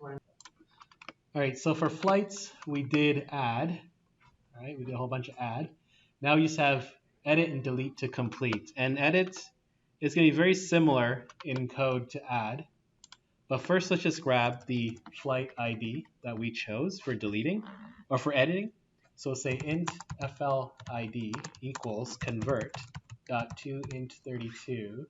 All right, so for flights, we did add. All right, we did a whole bunch of add. Now we just have edit and delete to complete. And edit is going to be very similar in code to add. But first, let's just grab the flight ID that we chose for deleting or for editing. So we'll say int fl ID equals convert dot to int 32.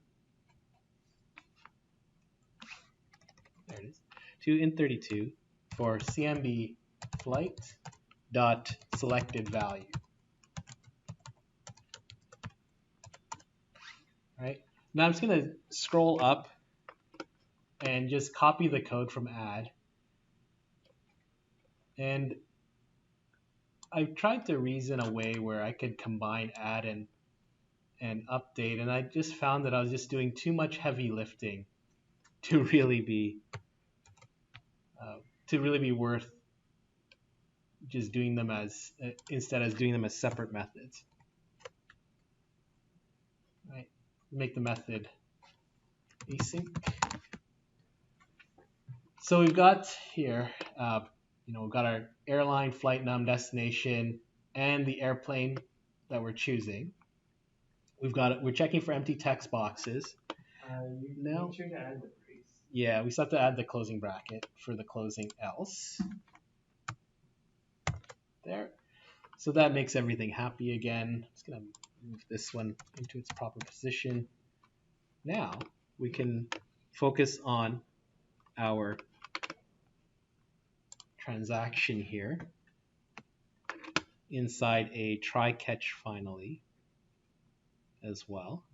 There it is. To int 32 for cmd flight dot selected value. All right. Now I'm just going to scroll up and just copy the code from add. And I've tried to reason a way where I could combine add and update, and I just found that I was just doing too much heavy lifting to really be worth just doing them as instead of doing them as separate methods. Right? Make the method async. So we've got here, we've got our airline, flight num, destination, and the airplane that we're choosing. We're checking for empty text boxes. Now, make sure to add the brace. Yeah, we still have to add the closing bracket for the closing else. There. So that makes everything happy again. I'm just going to move this one into its proper position. Now we can focus on our transaction here inside a try catch finally as well.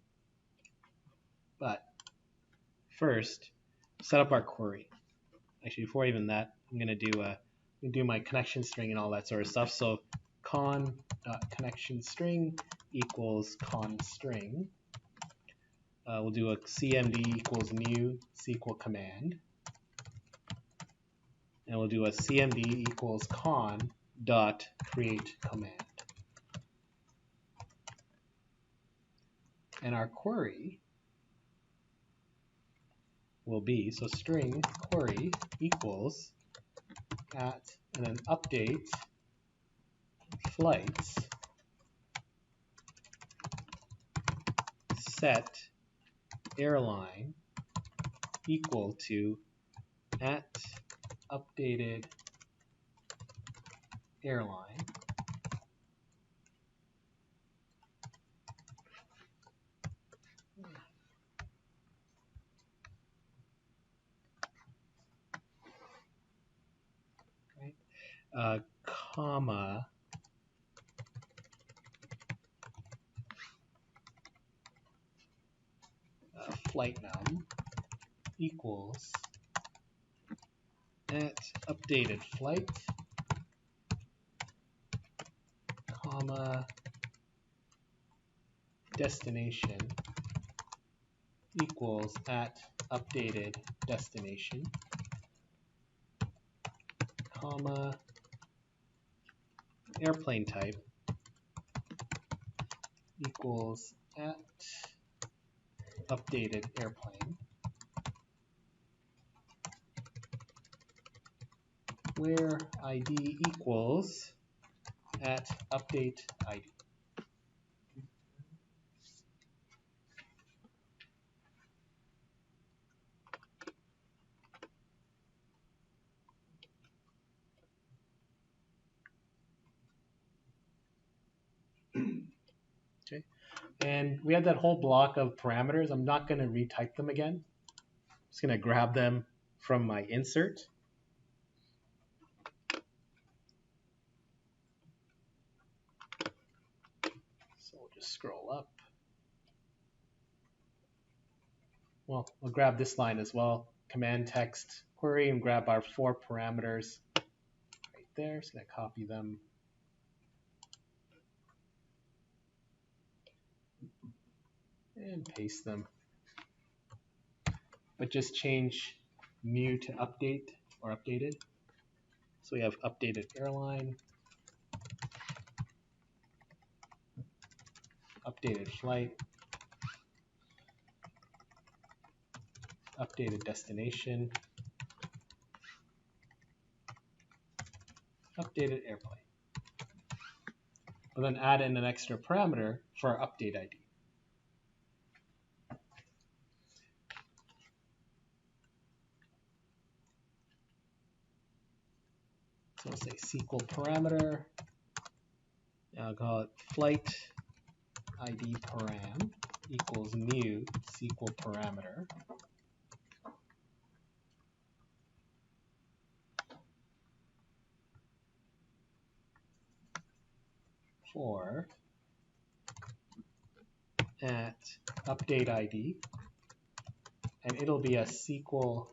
But first, set up our query. Actually, before even that, I'm going to do my connection string and all that sort of stuff. So con.connection string equals con string. We'll do a cmd equals new SQL command. And we'll do a cmd equals con dot create command. And our query will be, so string query equals at, and then update flights set airline equal to at updated airline. Comma flight num equals at updated flight, comma destination equals at updated destination, comma airplane type equals at updated airplane, where ID equals at update ID. Okay, and we have that whole block of parameters. I'm not going to retype them again. I'm just going to grab them from my insert. So we'll just scroll up. Well, we'll grab this line as well. Command text query and grab our 4 parameters right there. Just going to copy them. And paste them. But just change new to update or updated. So we have updated airline, updated flight, updated destination, updated airplane. We'll then add in an extra parameter for our update ID. So we'll say Sql parameter. I'll call it flight ID param equals new Sql parameter. For at update ID, and it'll be a SQL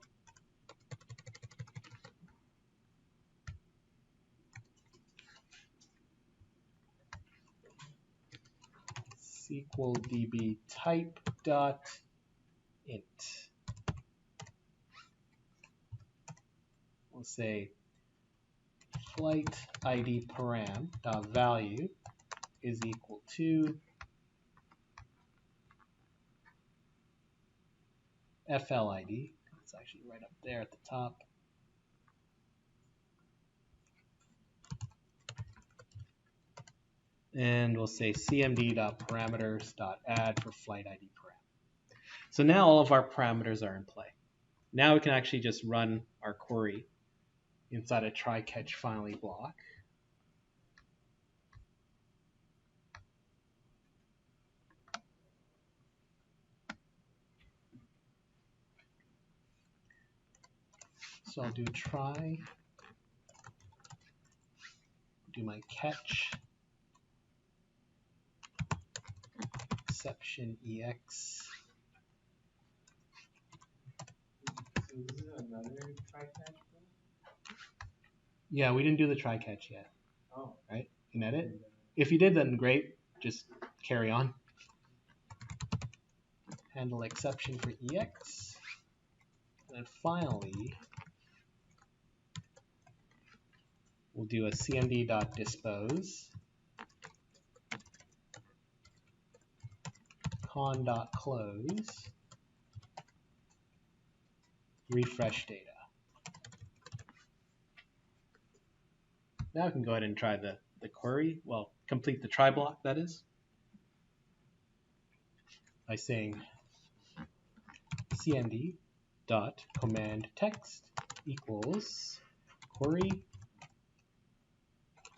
DB type dot int. We'll say flight ID param dot value is equal to FL ID. It's actually right up there at the top. And we'll say cmd.parameters.add for flight ID param. So now all of our parameters are in play. Now we can actually just run our query inside a try catch finally block. So I'll do try, do my catch, exception EX. So this is another try catch? Yeah, we didn't do the try catch yet. Oh. Right? In edit. If you did, then great. Just carry on. Handle exception for EX. And then finally, we'll do a cmd.dispose, con.close, refresh data. Now I can go ahead and try the query, well, complete the try block, that is, by saying cmd.command_text equals query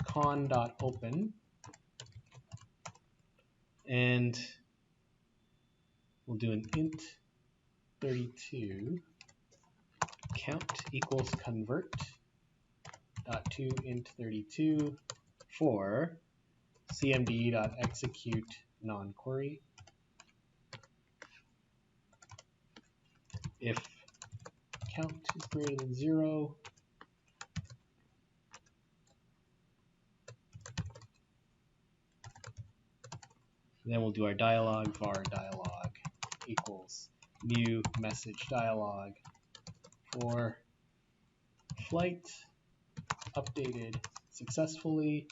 con.open, and we'll do an int 32 count equals convert dot to int 32 for cmd.execute non-query if count is greater than 0. And then we'll do our dialog, var dialog equals new message dialog for flight updated successfully.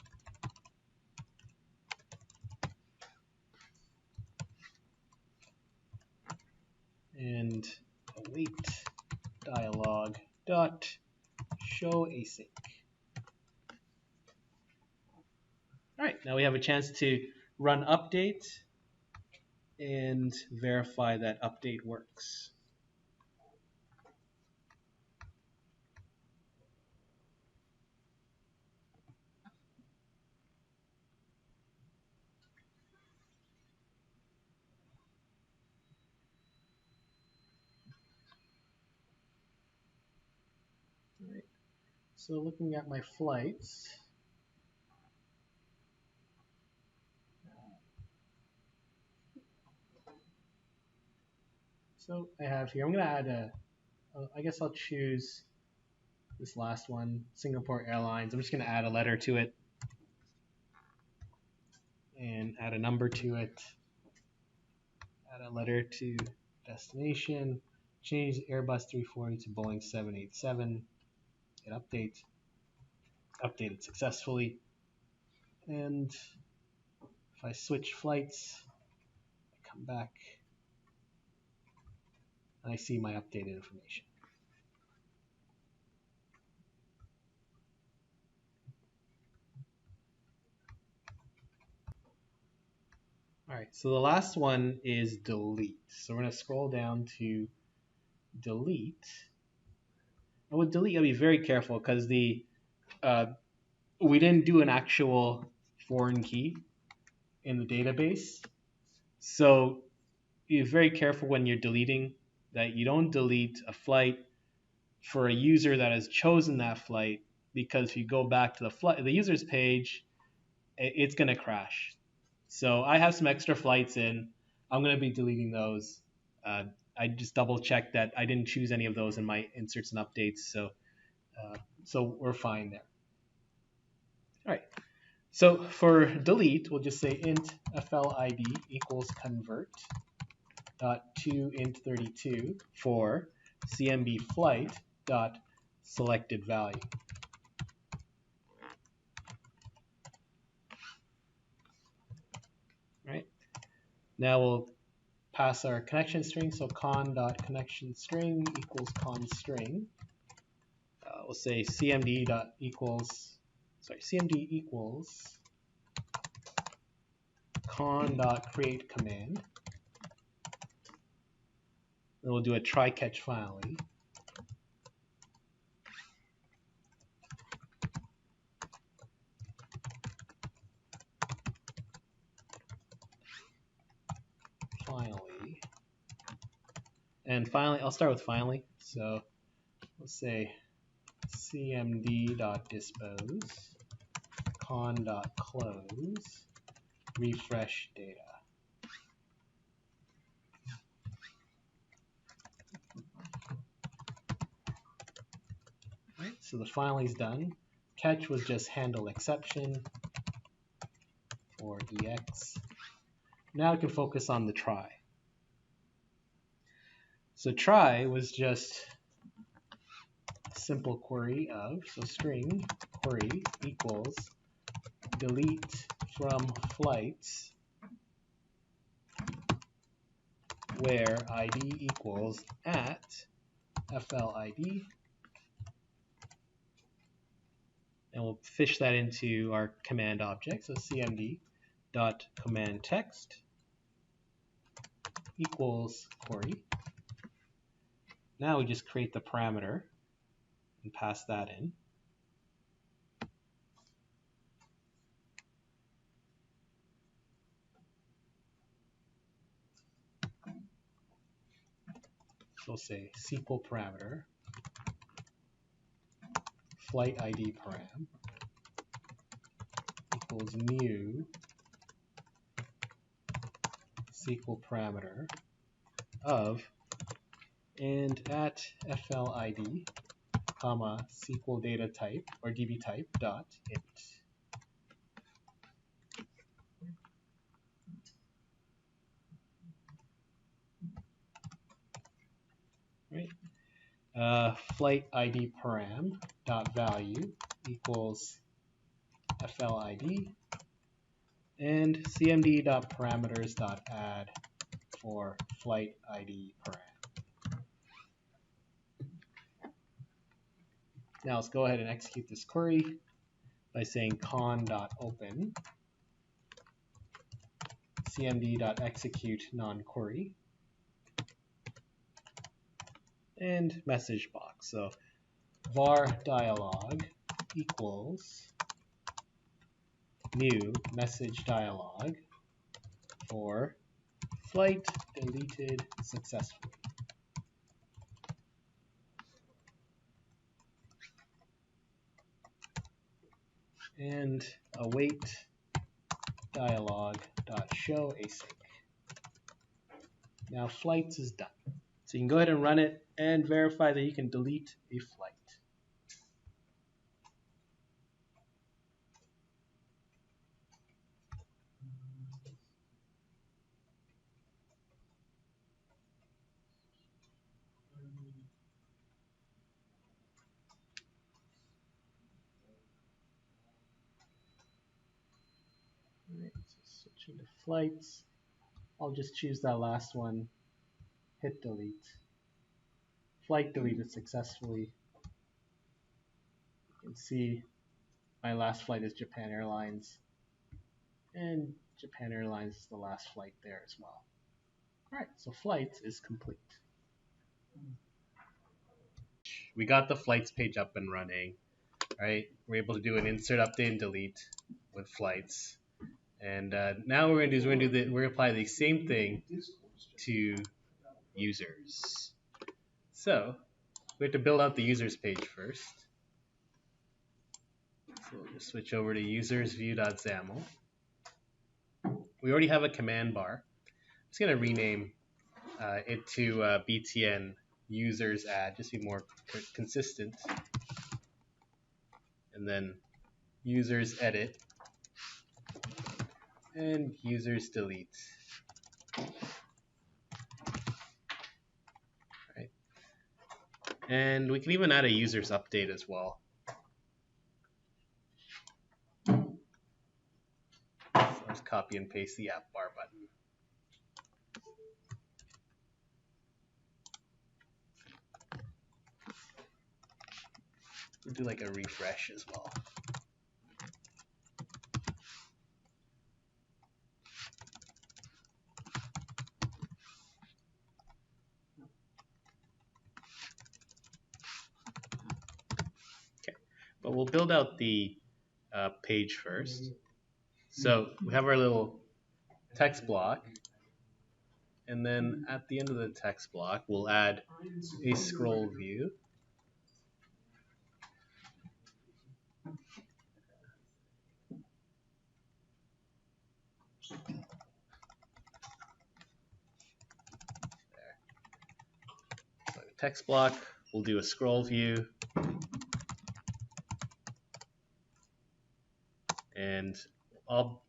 And await dialog dot show async. All right, now we have a chance to run update and verify that update works. All right. So looking at my flights, so I have here, I'm going to add I guess I'll choose this last one, Singapore Airlines. I'm just going to add a letter to it and add a number to it, add a letter to destination, change Airbus 340 to Boeing 787, hit update, updated successfully. And if I switch flights, I come back and I see my updated information. All right, so the last one is delete. So we're going to scroll down to delete. And with delete, you gotta be very careful because we didn't do an actual foreign key in the database. So be very careful when you're deleting that you don't delete a flight for a user that has chosen that flight, because if you go back to the user's page, it's going to crash. So I have some extra flights in. I'm going to be deleting those. I just double checked that I didn't choose any of those in my inserts and updates. So we're fine there. All right. So for delete, we'll just say int flid equals convert dot to int32 for cmb flight dot selected value. Right. Now we'll pass our connection string. So con.connection string equals con string. We'll say cmd equals con.create command. Then we'll do a try catch finally. Finally. And finally, I'll start with finally. So let's say cmd.dispose con.close refresh data. Right, so the finally is done. Catch was just handle exception for EX. Now we can focus on the try. So try was just a simple query of, so string query equals delete from flights where ID equals at FLID, and we'll fish that into our command object. So cmd dot command text equals query. Now we just create the parameter and pass that in. So we'll say Sql parameter flight ID param equals new Sql parameter of and at FLID, comma Sql data type or DB type dot int. Right. Flight ID param dot value equals FLID and cmd dot parameters dot add for flight ID param. Now let's go ahead and execute this query by saying con.open cmd.execute non-query and message box. So var dialog equals new message dialog for flight deleted successfully. And await dialog.show async. Now flights is done. So you can go ahead and run it and verify that you can delete a flight. All right, so switching to flights. I'll just choose that last one, hit delete. Flight deleted successfully. You can see my last flight is Japan Airlines. And Japan Airlines is the last flight there as well. All right, so flights is complete. We got the flights page up and running, right? We're able to do an insert, update, and delete with flights. And now what we're going to do is we're going to apply the same thing to users. So we have to build out the users page first. So we'll just switch over to usersview.xaml. We already have a command bar. I'm just going to rename it to btn users add, just to be more consistent. And then users edit and users delete. Right. And we can even add a users update as well. So let's copy and paste the app bar button. We'll do like a refresh as well. Okay, but we'll build out the page first. So we have our little text block, and then at the end of the text block, we'll add a scroll view. So text block, we'll do a scroll view, and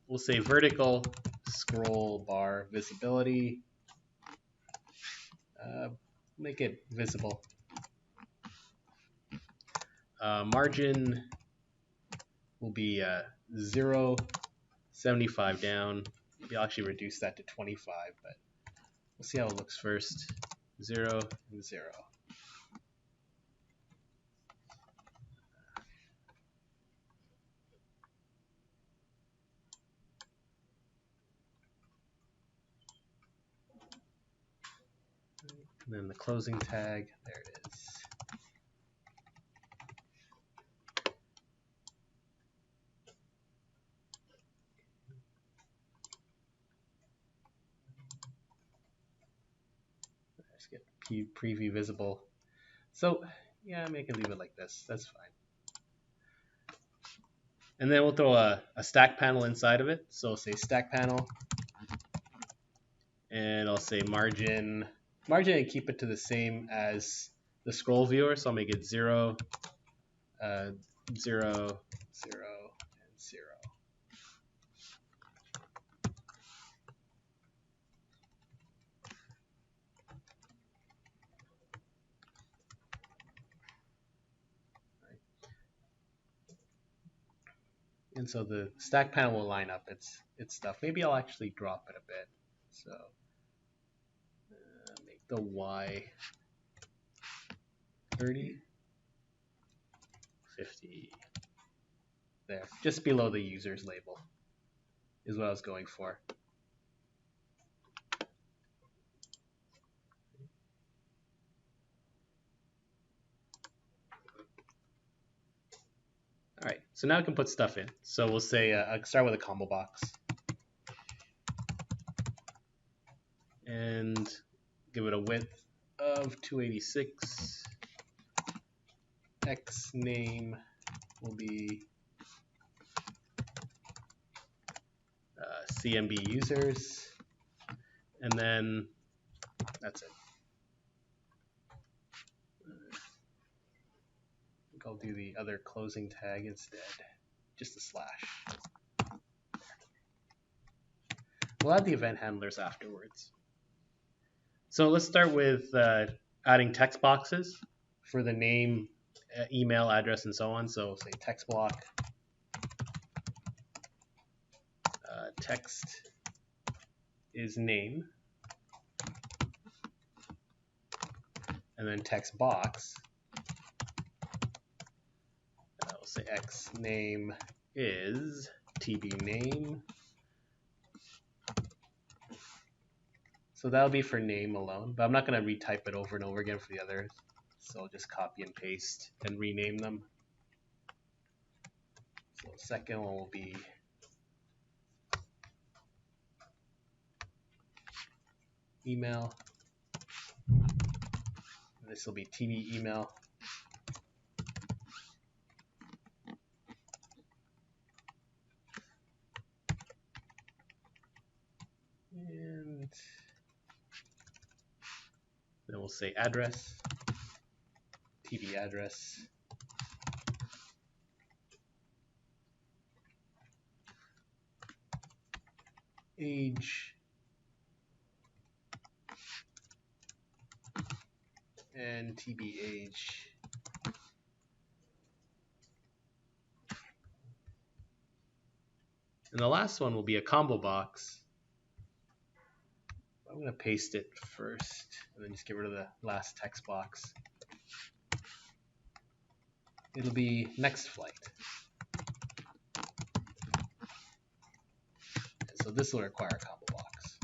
we'll say vertical scroll bar visibility. Make it visible. Margin will be 0.75 down. Maybe I'll actually reduce that to 25, but we'll see how it looks first. 0 and 0. And then the closing tag, there it is. Let's get preview visible. So yeah, I can leave it like this. That's fine. And then we'll throw a stack panel inside of it. So I'll say stack panel, and I'll say margin, and keep it to the same as the scroll viewer. So I'll make it 0, 0, 0, and 0. And so the stack panel will line up its stuff. Maybe I'll actually drop it a bit. So make the Y 30, 50. There, just below the users label is what I was going for. All right, so now I can put stuff in. So we'll say, I'll start with a combo box. And give it a width of 286. X name will be CMB users. And then that's it. I'll do the other closing tag instead, just a slash. We'll add the event handlers afterwards. So let's start with adding text boxes for the name, email address, and so on. So say text block, text is name, and then text box. We'll say X name is TB name, So that'll be for name alone, but I'm not going to retype it over and over again for the others. So I'll just copy and paste and rename them. So the second one will be email. And this will be TV email. And then we'll say address, TV address. Age. And TB age. And the last one will be a combo box. I'm going to paste it first and then just get rid of the last text box. It'll be next flight. And so this will require a combo box.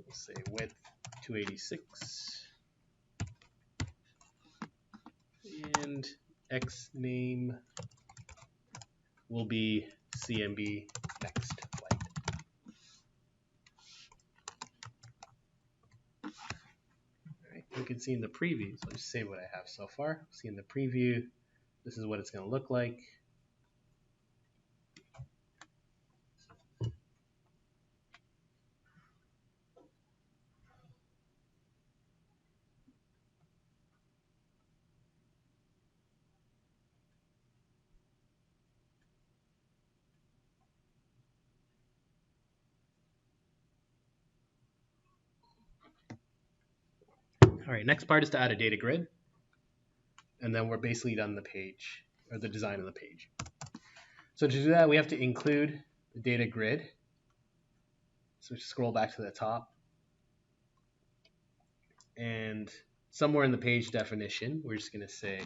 We'll say width 286 and X name will be CMB next flight. All right, you can see in the preview, so I'll just say what I have so far. See in the preview, this is what it's going to look like. All right, next part is to add a data grid. And then we're basically done the page, or the design of the page. So to do that, we have to include the data grid. So scroll back to the top. And somewhere in the page definition, we're just going to say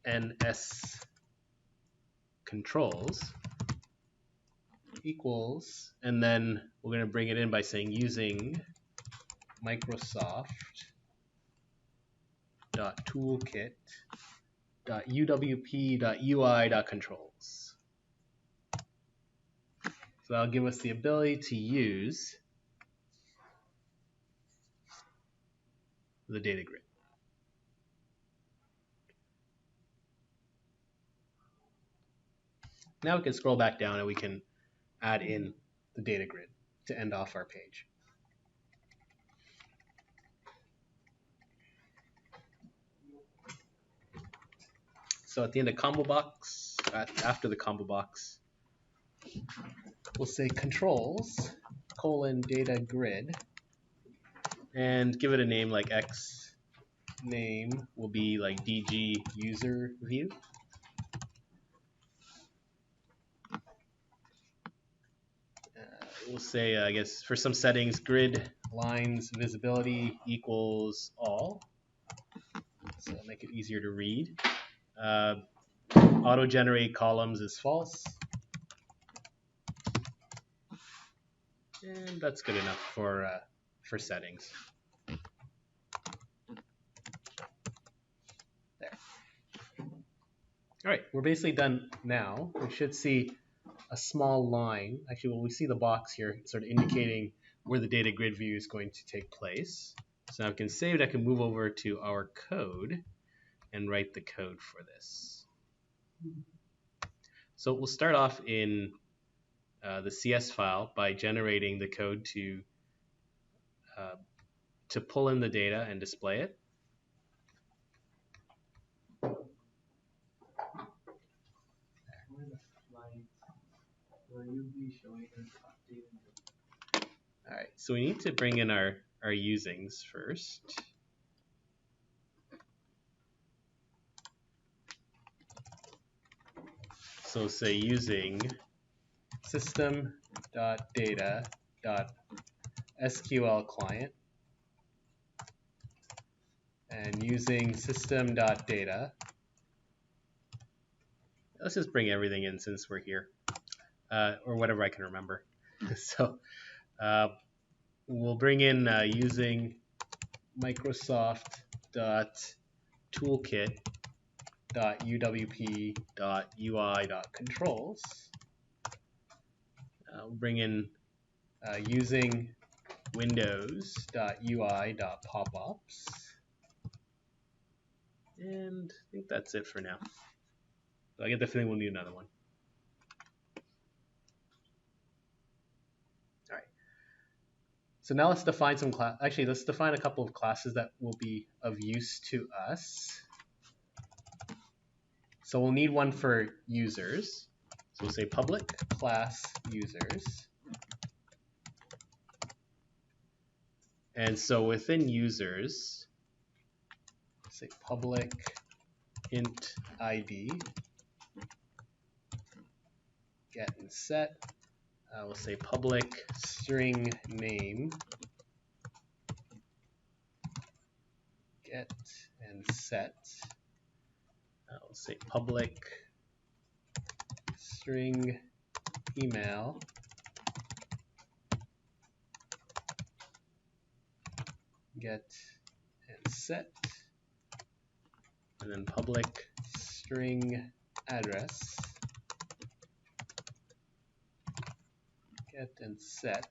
XMLNS controls equals, and then we're going to bring it in by saying using Microsoft.toolkit.uwp.ui.controls. So that'll give us the ability to use the data grid. Now we can scroll back down and we can add in the data grid to end off our page. So at the end of combo box, after the combo box, we'll say controls :data grid and give it a name like X name will be like DG user view. We'll say, I guess, for some settings, grid lines visibility equals all. So it'll make it easier to read. Auto-generate columns is false. And that's good enough for settings. There. All right, we're basically done now. We should see a small line. Actually, well, we see the box here sort of indicating where the data grid view is going to take place. So now I can save it. I can move over to our code and write the code for this. So we'll start off in the CS file by generating the code to pull in the data and display it. Will you be showing us updating? All right, so we need to bring in our usings first. So say using system.data.sql client and using system.data. Let's just bring everything in since we're here, or whatever I can remember. So we'll bring in using Microsoft.toolkit.uwp.ui.controls. We'll bring in using windows.ui.popups. And I think that's it for now. So I get the feeling we'll need another one. All right. So now let's define some class. Actually, let's define a couple of classes that will be of use to us. So we'll need one for users. So we'll say public class users. And so within users, say public int ID, get and set. We'll say public string name, get and set. We'll say public string email, get and set, and then public string address, get and set.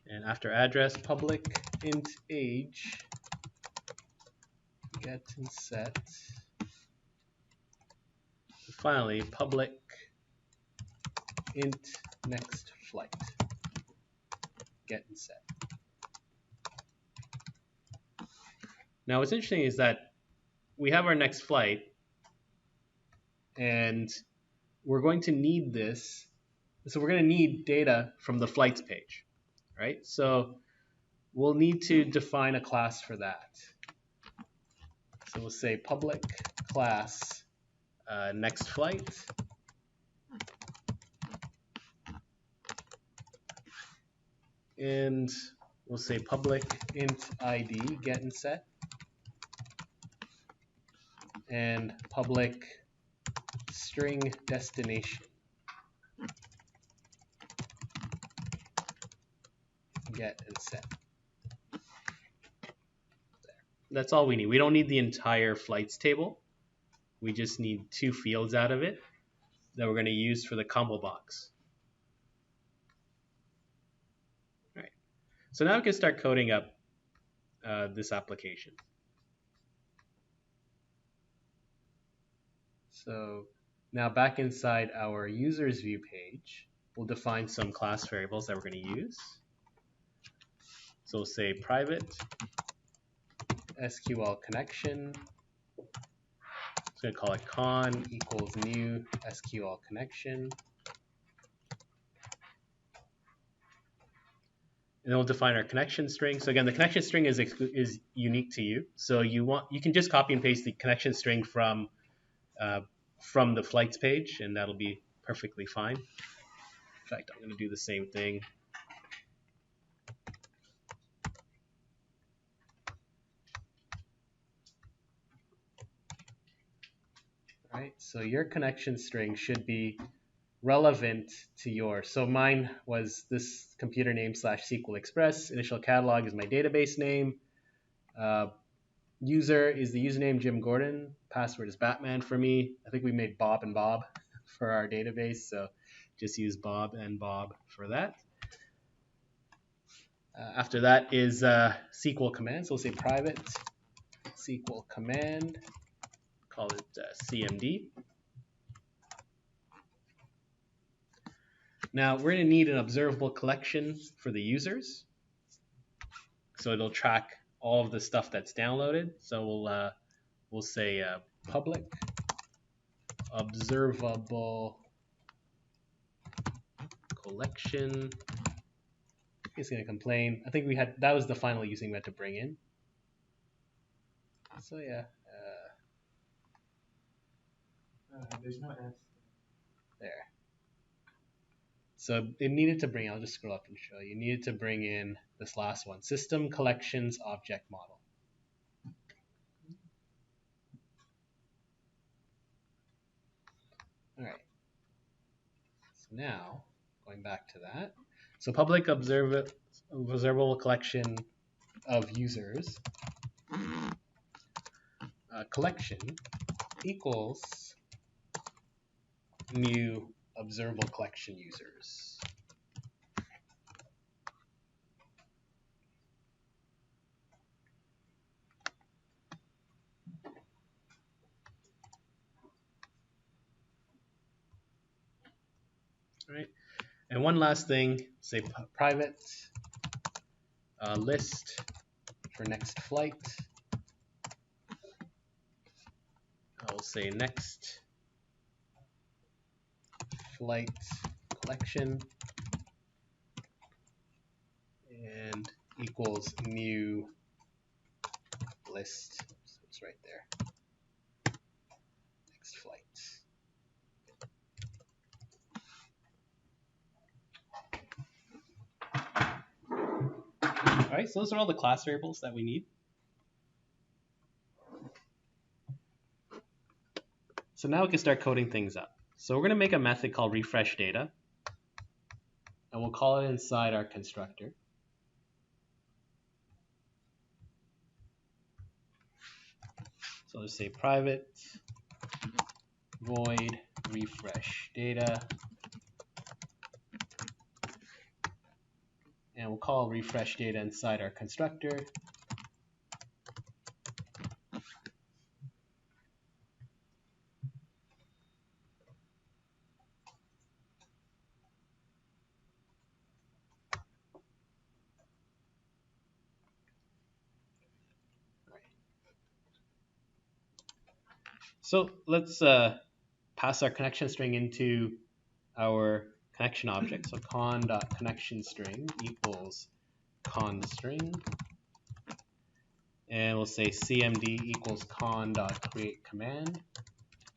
And after address, public int age, get and set. And finally, public int next flight, get and set. Now what's interesting is that we have our next flight, and we're going to need this. So we're going to need data from the flights page, right? So we'll need to define a class for that. So we'll say public class next flight. And we'll say public int ID, get and set. And public string destination, get and set. That's all we need. We don't need the entire flights table. We just need two fields out of it that we're going to use for the combo box. All right. So now we can start coding up this application. So now back inside our users view page, we'll define some class variables that we're going to use. So we'll say private SQL connection. It's going to call it con equals new SQL connection. And then we'll define our connection string. So again, the connection string is unique to you. So you can just copy and paste the connection string from the flights page, and that'll be perfectly fine. In fact, I'm going to do the same thing. All right, so your connection string should be relevant to yours. So mine was this computer name / SQL Express. Initial catalog is my database name. User is the username Jim Gordon. Password is Batman for me. I think we made Bob and Bob for our database, so just use Bob and Bob for that. After that is SQL command. So we'll say private SQL command. Call it CMD. Now we're going to need an observable collection for the users. So it'll track all of the stuff that's downloaded. So we'll say public observable collection. It's going to complain. I think that was the final using that to bring in. So yeah, There's no S. There. So it needed to bring, I'll just scroll up and show you, needed to bring in this last one, System Collections Object Model. All right. So now, going back to that. So public observable collection of users collection equals new observable collection users. All right. And one last thing, say private list for next flight. I'll say next flight collection and equals new list. So it's right there. Next flight. All right, so those are all the class variables that we need. So now we can start coding things up. So we're going to make a method called refresh data, and we'll call it inside our constructor. So let's say private void refresh data, and we'll call refresh data inside our constructor. So let's pass our connection string into our connection object. So con.connectionString equals conString. And we'll say cmd equals con.createCommand,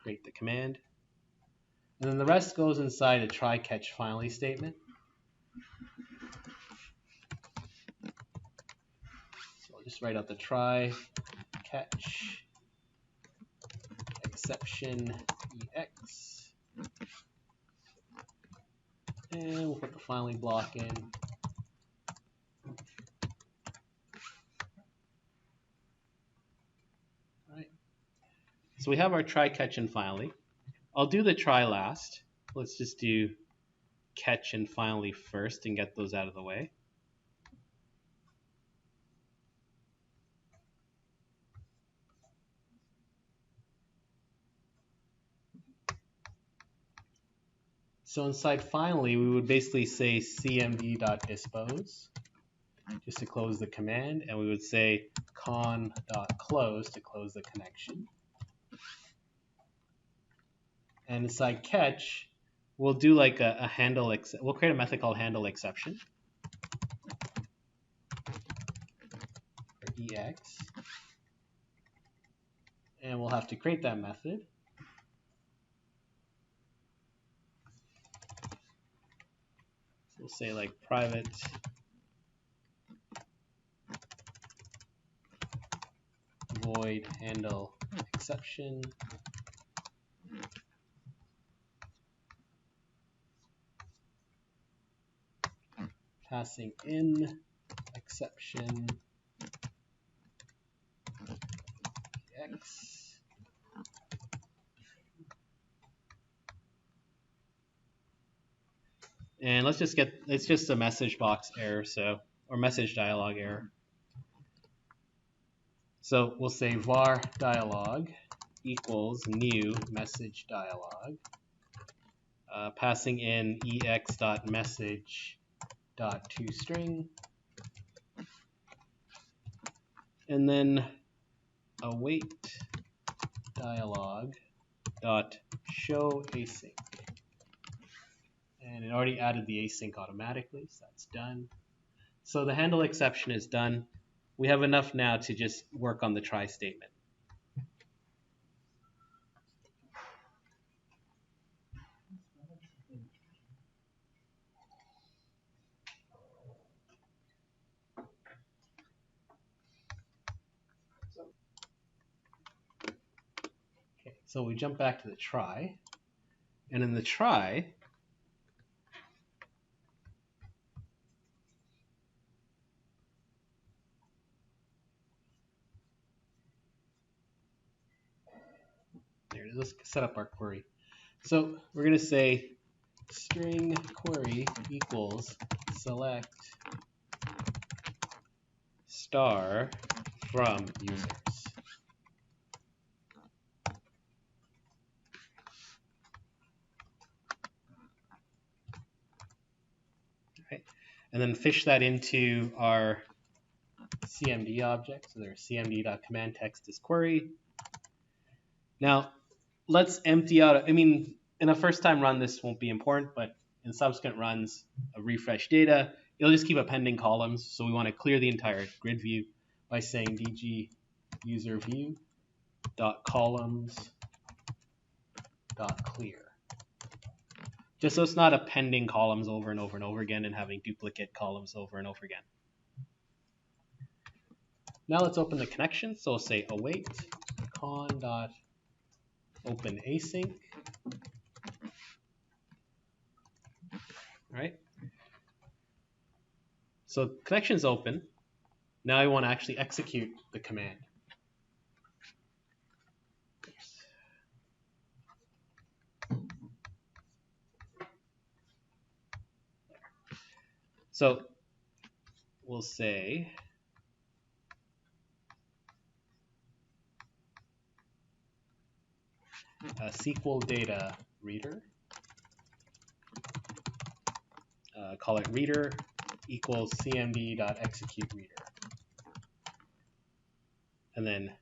create the command. And then the rest goes inside a try catch finally statement. So I'll just write out the try catch exception ex, and we'll put the finally block in. All right. So we have our try catch and finally. I'll do the try last. Let's just do catch and finally first and get those out of the way. So inside finally, we would basically say cmd.dispose just to close the command, and we would say con.close to close the connection. And inside catch, we'll do like a handle, we'll create a method called handle exception for ex, and we'll have to create that method. We'll say like private void handle exception passing in exception x. And let's just get, it's just a message box error, so, or message dialog error. So we'll say var dialog equals new message dialog, passing in ex.message.toString, and then await dialog dot show async. And it already added the async automatically, so that's done. So the handle exception is done. We have enough now to just work on the try statement. Okay, so we jump back to the try, and in the try, there it is. Let's set up our query. So we're going to say string query equals select star from users. Right? And then fish that into our CMD object. So there's cmd.command text is query. Now let's empty out, I mean, in a first time run, this won't be important, but in subsequent runs of refresh data, it'll just keep appending columns. So we want to clear the entire grid view by saying dg user view dot columns dot clear. Just so it's not appending columns over and over and over again and having duplicate columns over and over again. Now let's open the connection. So we'll say await con.open async. Right? So connection is open. Now I want to actually execute the command. So we'll say SQL data reader. Call it reader equals cmd.execute reader. And then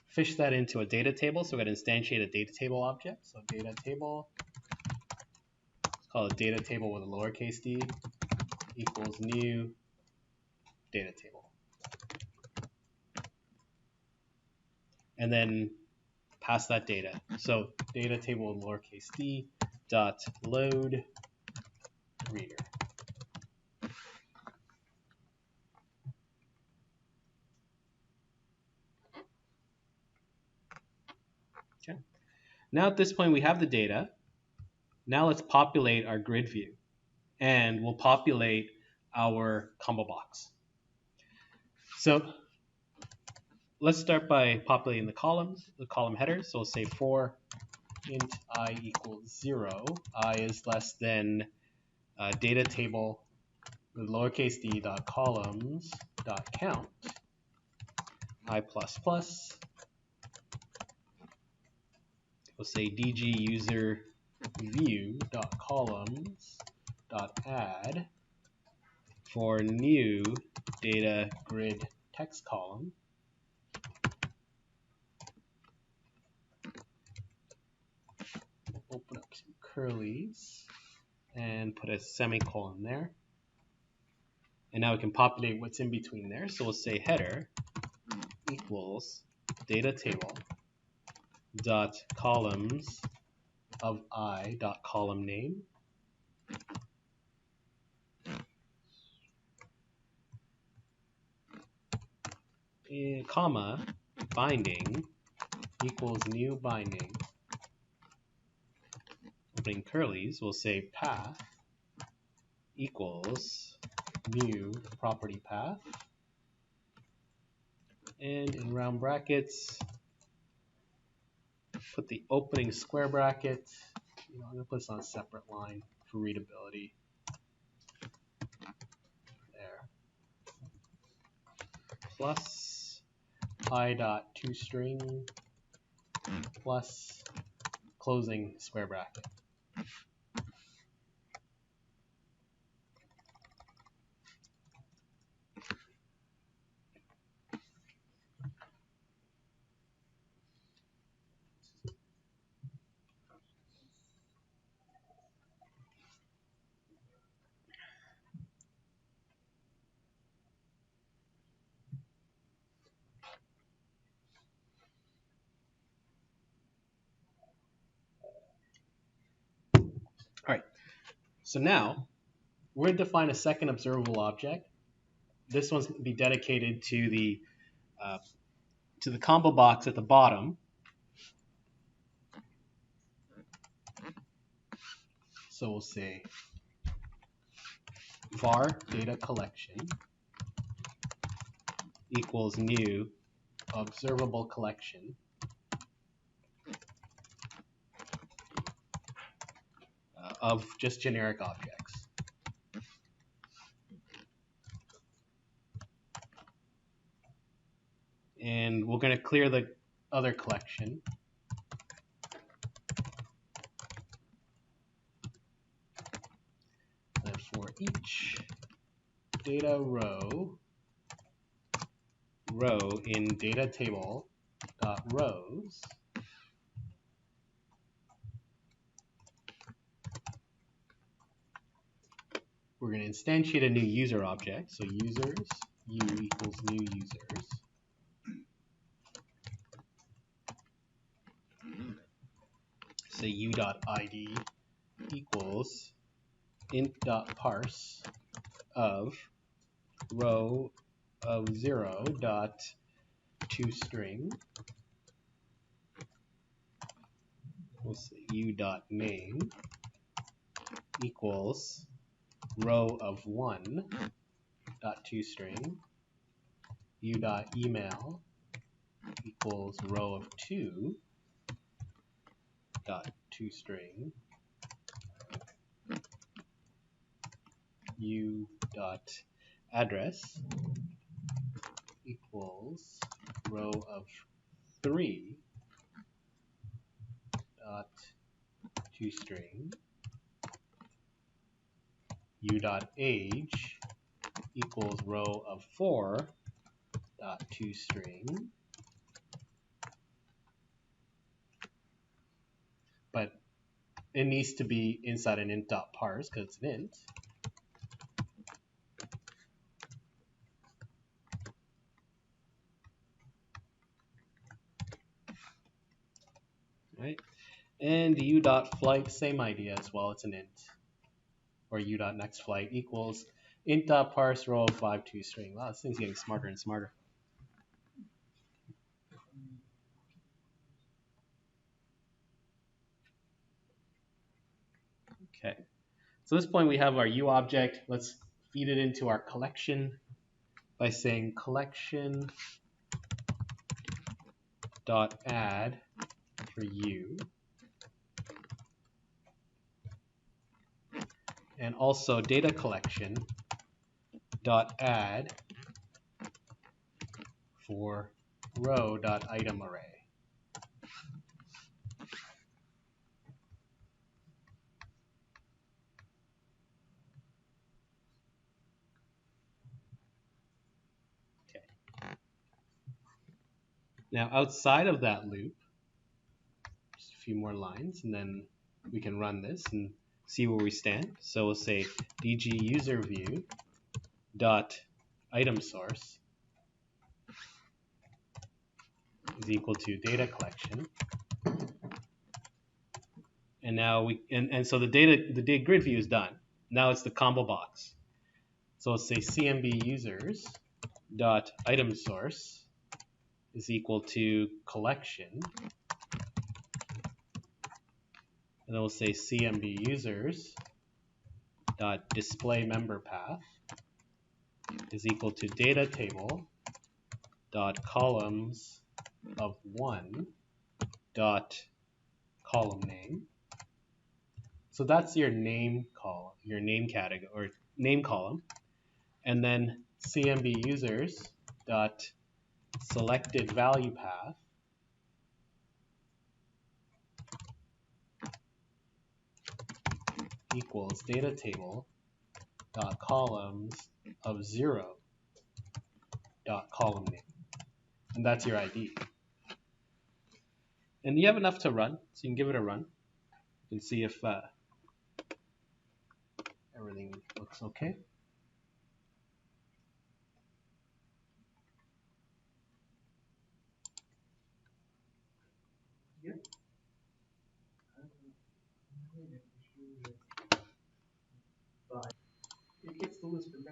fish that into a data table. So we're going to instantiate a data table object. So data table, let's call it data table with a lowercase d equals new data table. And then pass that data. So data table with lowercase d dot load reader. Okay. Now at this point we have the data. Now let's populate our grid view, and we'll populate our combo box. So let's start by populating the columns, the column headers. So we'll say for int I equals 0, I is less than data table with lowercase d dot columns dot count I plus plus. We'll say dg user view dot columns dot add for new data grid text column. Open up some curlies and put a semicolon there. And now we can populate what's in between there. So we'll say header equals data table dot columns of I dot column name comma binding equals new binding. Opening curlies, we'll say path equals new property path, and in round brackets put the opening square bracket. I'm going to put this on a separate line for readability. There. Plus I dot toString plus closing square bracket. So now we're going to define a second observable object. This one's going to be dedicated to the combo box at the bottom. So we'll say var data collection equals new observable collection of just generic objects. And we're going to clear the other collection. And for each data row in data table dot rows, we're going to instantiate a new user object. So users, u equals new users. Say u.id equals int.parse of row of 0 dot toString. We'll say u.name equals row of 1 dot toString. u.email equals row of 2 dot toString. u.address equals row of 3 dot toString. u.age equals row of 4 dot toString. But it needs to be inside an int.parse because it's an int. Right? And u.flight, same idea as well, it's an int. Or u.nextFlight equals int.parse row of 5 toString. Wow, this thing's getting smarter and smarter. Okay. So at this point we have our u object. Let's feed it into our collection by saying collection dot add for u. And also data collection dot add for row dot item array. Okay. Now outside of that loop, just a few more lines, and then we can run this and see where we stand. So we'll say dg user view dot item source is equal to data collection. And now so the data grid view is done. Now it's the combo box. So let's say cmb users dot item source is equal to collection. And then we'll say cmb users dot display member path is equal to data table dot columns of 1 dot column name. So that's your name column, your name category or name column, and then cmb users dot selected value path equals data table dot columns of 0 dot column name, and that's your ID. And you have enough to run, so you can give it a run and see if everything looks okay. Yep.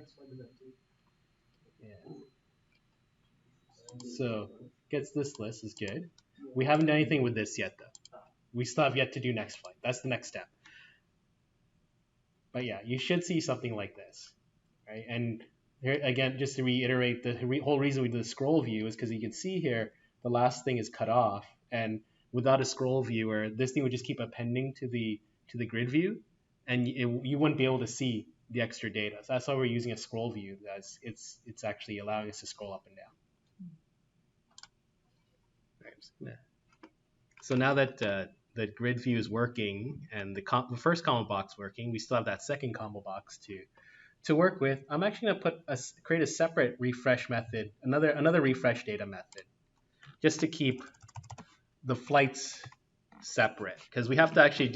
That's why the two. Yeah. So gets this list is good. We haven't done anything with this yet though. We still have yet to do next flight. That's the next step. But yeah, you should see something like this, right? And here again, just to reiterate, the whole reason we did the scroll view is because you can see here the last thing is cut off, and without a scroll viewer, this thing would just keep appending to the grid view, and you wouldn't be able to see the extra data. So that's why we're using a scroll view. As it's actually allowing us to scroll up and down. Right. So now that the grid view is working and the first combo box working, we still have that second combo box to work with. I'm actually going to create a separate refresh method, another refresh data method, just to keep the flights separate, because we have to actually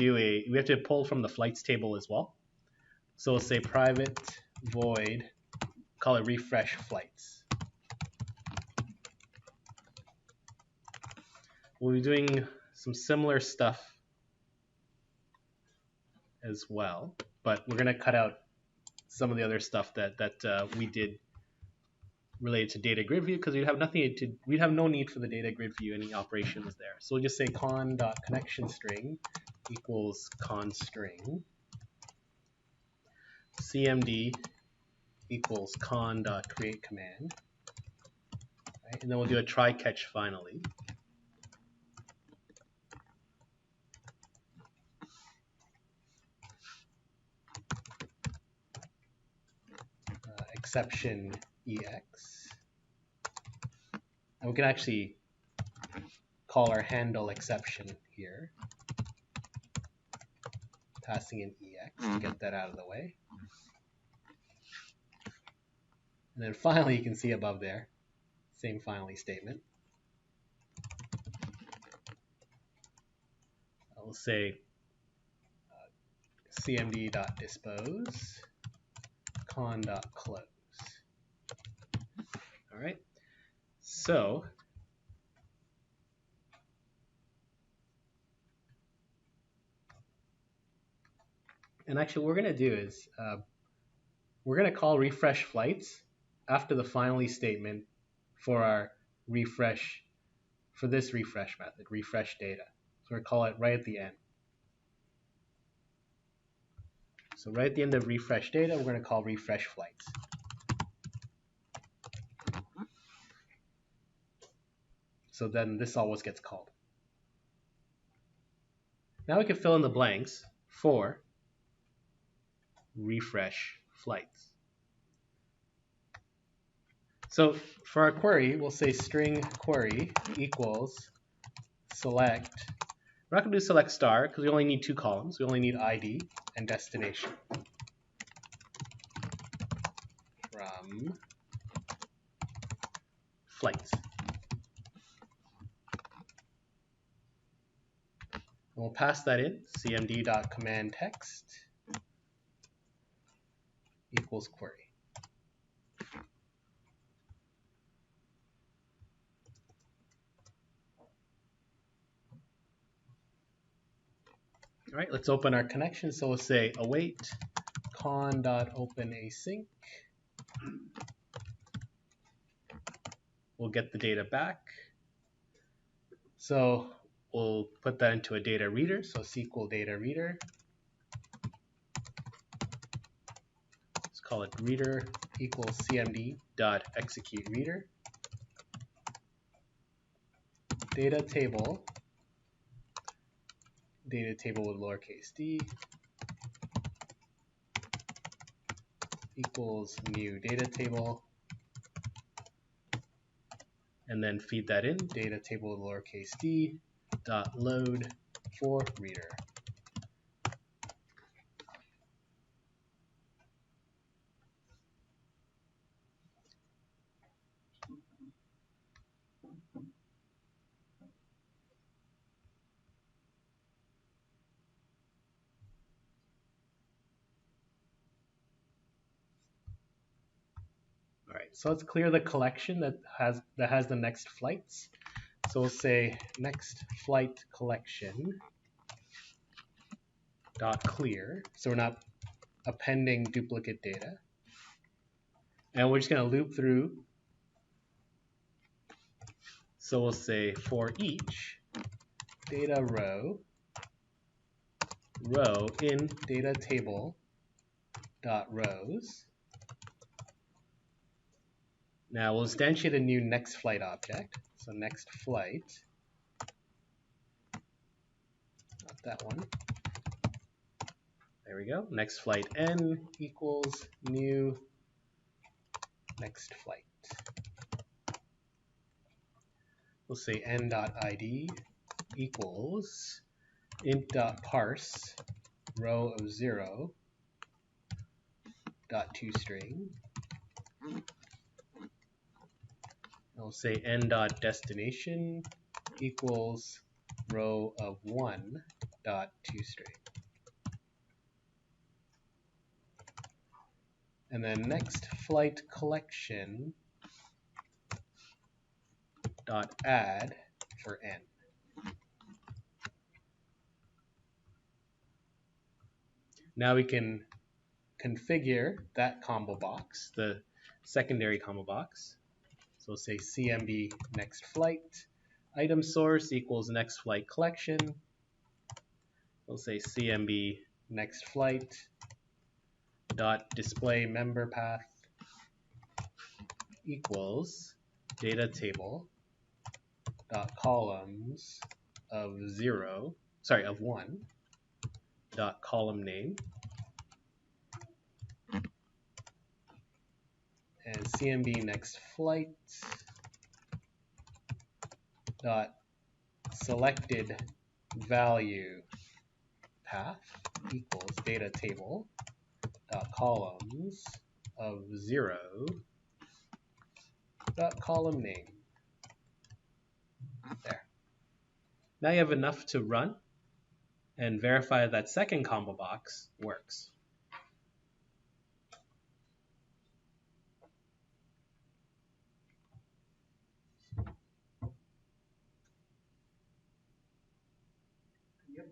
we have to pull from the flights table as well. So we'll say private void, call it refresh flights. We'll be doing some similar stuff as well, but we're going to cut out some of the other stuff that we did related to data grid view, because we'd have no need for the data grid view, any operations there. So we'll just say con.connection string equals con string, cmd equals con.create command, right? And then we'll do a try catch finally. Exception ex, and we can actually call our handle exception here, passing in ex to get that out of the way. And then finally, you can see above there, same finally statement. I'll say cmd.dispose con.close. All right. So and actually what we're going to do is we're going to call refresh flights after the finally statement for our refresh, for this refresh method, refresh data. So we're going to call it right at the end. So right at the end of refresh data, we're going to call refresh flights. So then this always gets called. Now we can fill in the blanks for refresh flights. So for our query, we'll say string query equals select. We're not going to do select star because we only need two columns. We only need ID and destination from flights. We'll pass that in, cmd.command-text equals query. All right, let's open our connection. So we'll say await con.open async. We'll get the data back. So we'll put that into a data reader. So SQL data reader. Let's call it reader equals cmd.execute reader. Data table with lowercase d equals new data table, and then feed that in, data table with lowercase d dot load for reader. All right, so let's clear the collection that has the next flights. So we'll say next flight collection dot clear. So we're not appending duplicate data. And we're just going to loop through. So we'll say for each data row in data table dot rows. Now we'll instantiate a new next flight object. So next flight, not that one. There we go. Next flight n equals new next flight. We'll say n.id equals int.parse row of 0 dot toString. I'll say n.destination equals row of 1 dot toString. And then next flight collection dot add for n. Now we can configure that combo box, the secondary combo box. So we'll say cmb next flight item source equals next flight collection. We'll say cmb next flight dot display member path equals data table dot columns of 1 dot column name, and cmb next flight dot selected value path equals data table dot columns of 0 dot column name. There. Now you have enough to run and verify that second combo box works. Yep.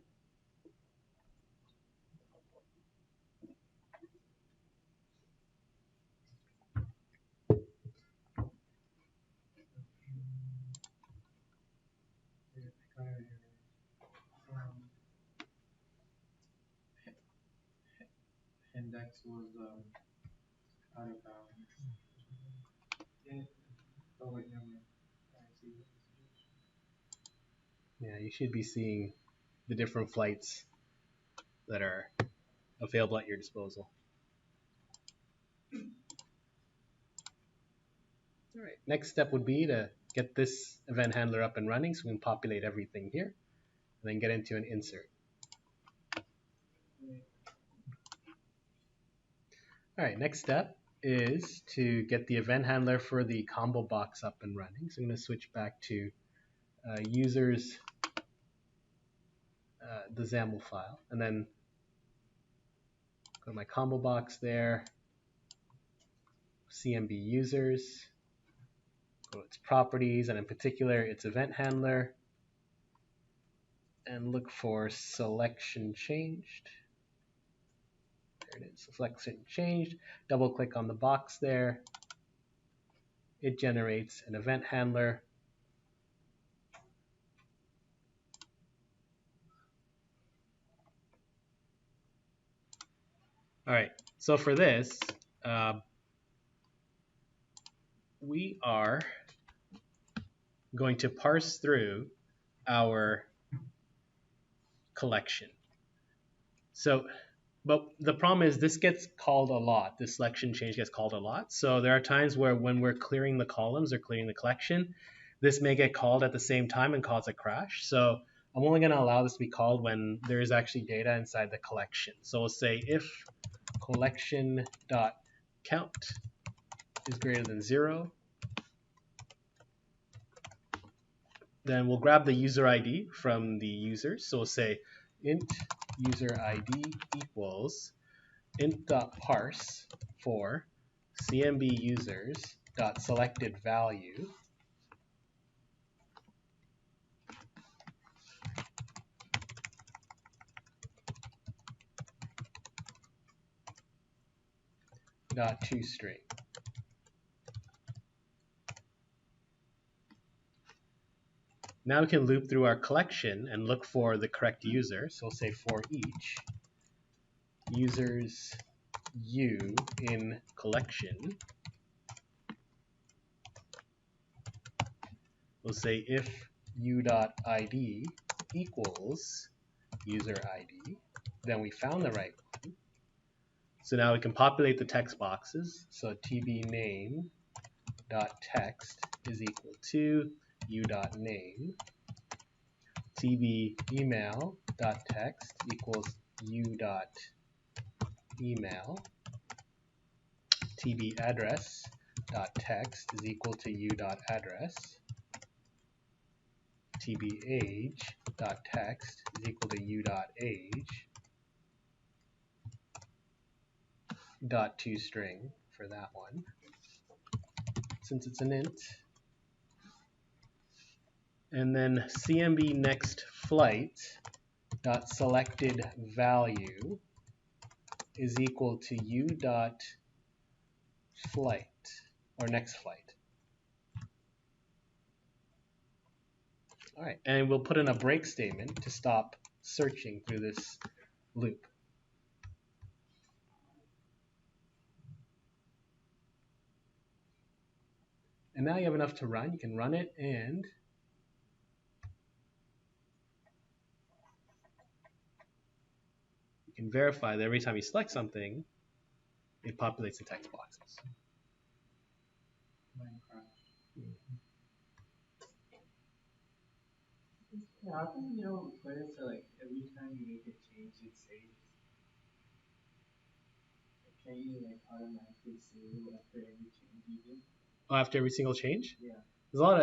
Index was out of bounds. Yeah. Oh wait, never mind. I see. Yeah, you should be seeing the different flights that are available at your disposal. All right, next step would be to get this event handler up and running so we can populate everything here and then get into an insert. All right, next step is to get the event handler for the combo box up and running. So I'm going to switch back to users, the XAML file, and then go to my combo box there, CMB users, go to its properties, and in particular its event handler, and look for selection changed. There it is, selection changed. Double click on the box there. It generates an event handler. All right, so for this, we are going to parse through our collection. So, but the problem is this gets called a lot. This selection change gets called a lot. So there are times where when we're clearing the columns or clearing the collection, this may get called at the same time and cause a crash. So I'm only going to allow this to be called when there is actually data inside the collection. So we'll say if collection.count is greater than 0, then we'll grab the user ID from the users. So we'll say int user ID equals int.parse for cmb users dot selected value dot toString. Now we can loop through our collection and look for the correct user. So we'll say for each users u in collection, we'll say if u.id equals user ID, then we found the right one. So now we can populate the text boxes. So tbName.text is equal to u.name. tbEmail.text equals u.email. tbAddress.text is equal to u.address. tbAge.text is equal to u.age. .toString for that one, since it's an int. And then CMB next flight dot selected value is equal to u dot flight or next flight. All right, and we'll put in a break statement to stop searching through this loop. And now you have enough to run. You can run it, and you can verify that every time you select something, it populates the text boxes. Yeah, how come you don't put it so like every time you make a change it saves? Can you like automatically save after every change you do? Oh, after every single change? Yeah.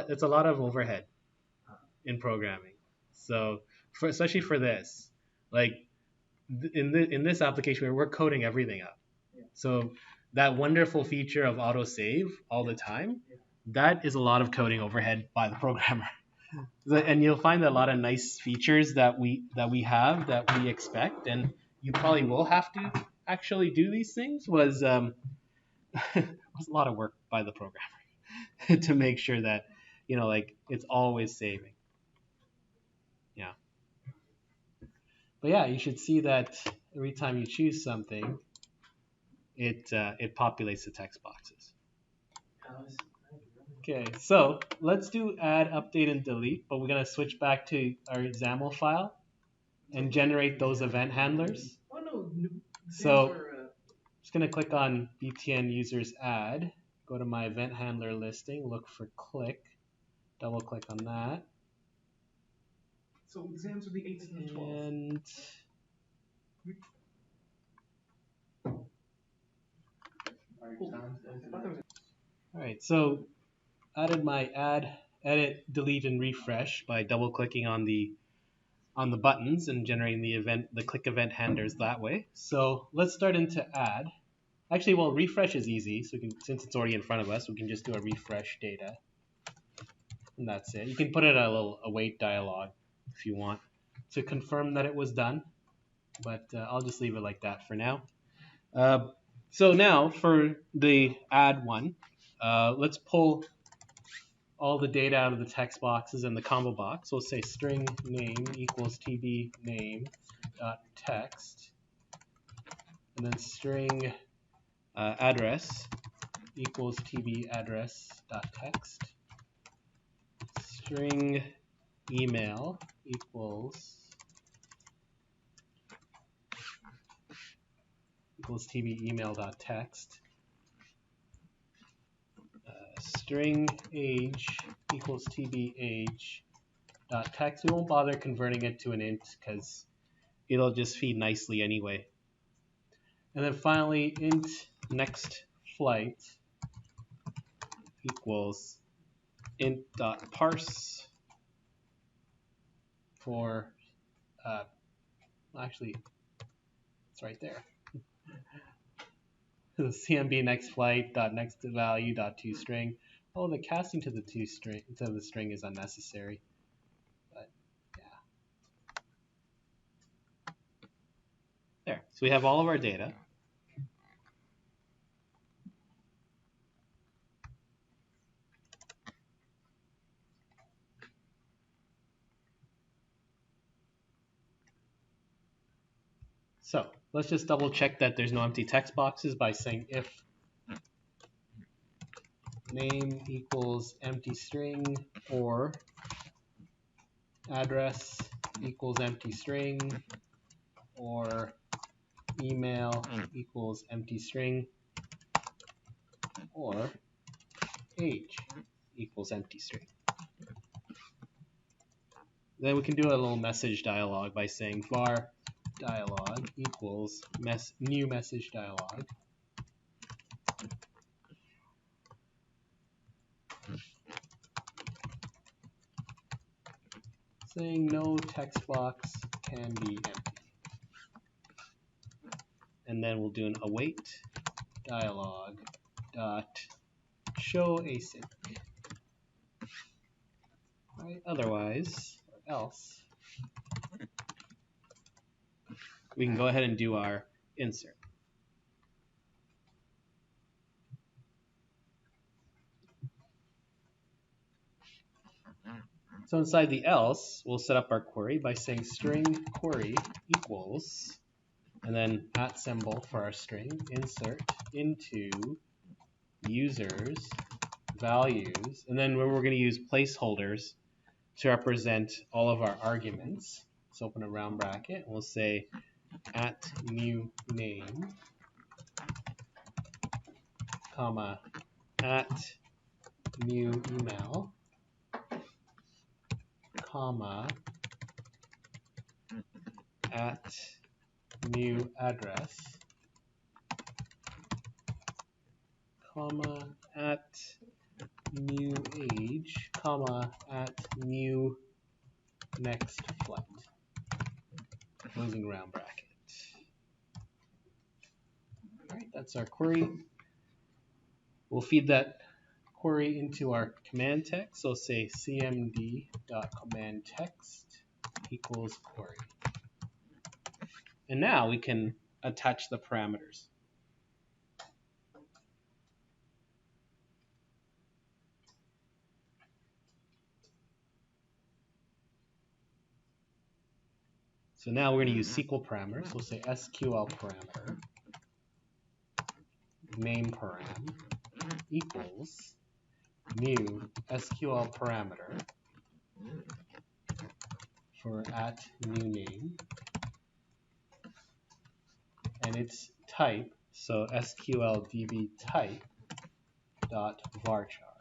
It's a lot of overhead in programming. So especially for this, like in this application where we're coding everything up. Yeah. So that wonderful feature of auto save all the time, that is a lot of coding overhead by the programmer. And you'll find that a lot of nice features that we have that we expect, and you probably will have to actually do these things, was was a lot of work by the programmer to make sure that like it's always saving. Yeah. But yeah, you should see that every time you choose something, it populates the text boxes. Okay, so let's do add, update, and delete, but we're gonna switch back to our XAML file and generate those event handlers. So I'm just gonna click on btn users add, go to my event handler listing, look for click, double click on that. So exams are the 8th and the 12th. And all right, so added my add, edit, delete, and refresh by double clicking on the buttons and generating the click event handlers that way. So let's start into add. Actually, well, refresh is easy, so since it's already in front of us, we can just do a refresh data, and that's it. You can put in a await dialog if you want to confirm that it was done, but I'll just leave it like that for now. So now for the add one, let's pull all the data out of the text boxes in the combo box. So we'll say string name equals tb name dot text, and then string address equals tb address dot text. String email equals tb email dot text. String age equals tb age dot text. We won't bother converting it to an int because it'll just feed nicely anyway. And then finally, int next flight equals int dot parse for actually it's right there. CMB next flight dot next value dot toString. Oh, the casting to the string is unnecessary. But yeah. There. So we have all of our data. So let's just double check that there's no empty text boxes by saying if name equals empty string or address equals empty string or email equals empty string or age equals empty string. Then we can do a little message dialog by saying var dialog equals new message dialog. Saying no text box can be empty. And then we'll do an await dialog dot show async. Right? Otherwise, or else, we can go ahead and do our insert. So inside the else, we'll set up our query by saying string query equals, and then @ symbol for our string, insert into users values, and then we're going to use placeholders to represent all of our arguments. So open a round bracket, and we'll say @new name, comma, @new email, comma, @new address, comma, @new age, comma, @new next flight. Closing round bracket. All right, that's our query. We'll feed that query into our command text. So say cmd.command text equals query. And now we can attach the parameters. So now we're going to use SQL parameters. We'll say SQL parameter name param equals new SQL parameter for @new name and its type, so SQL DB type dot varchar.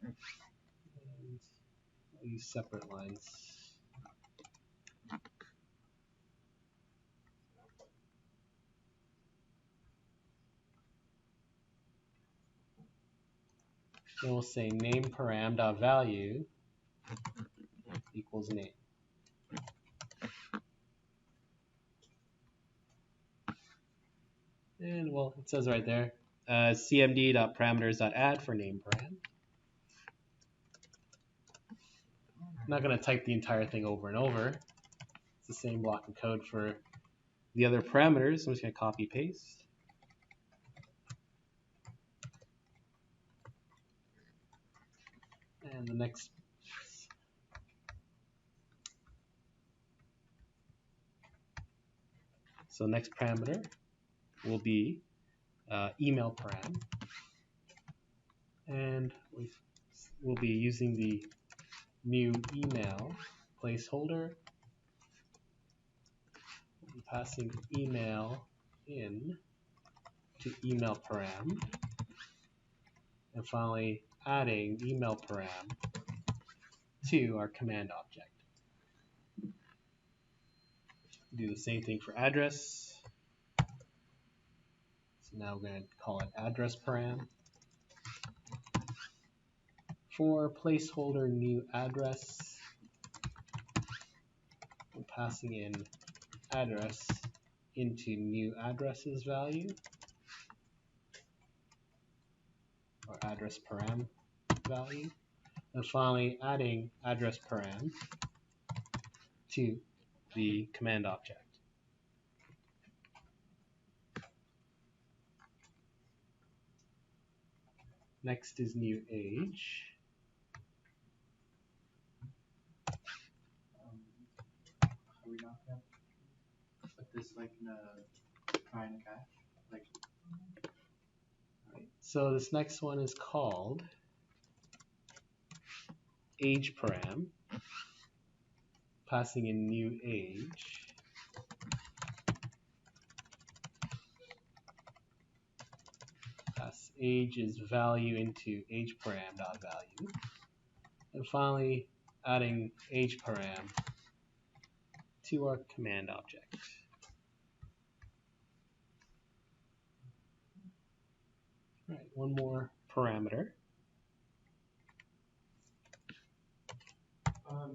And I'll use separate lines. Then we'll say name param dot value equals name. And well, it says right there, cmd.parameters.add for name param. I'm not going to type the entire thing over and over. It's the same block of code for the other parameters. I'm just going to copy paste. And the next. So next parameter will be email param. And we'll be using the new email placeholder. We'll be passing email in to email param. And finally adding email param to our command object. Do the same thing for address. So now we're going to call it address param. For placeholder new address, we're passing in address into new addresses value, or address param value, and finally adding address param to the command object. Next is new age. we not gonna put this like in a try and catch? Like, So this next one is called age param, passing in new age. Pass age is value into age param dot value, and finally adding age param to our command object. All right, one more parameter.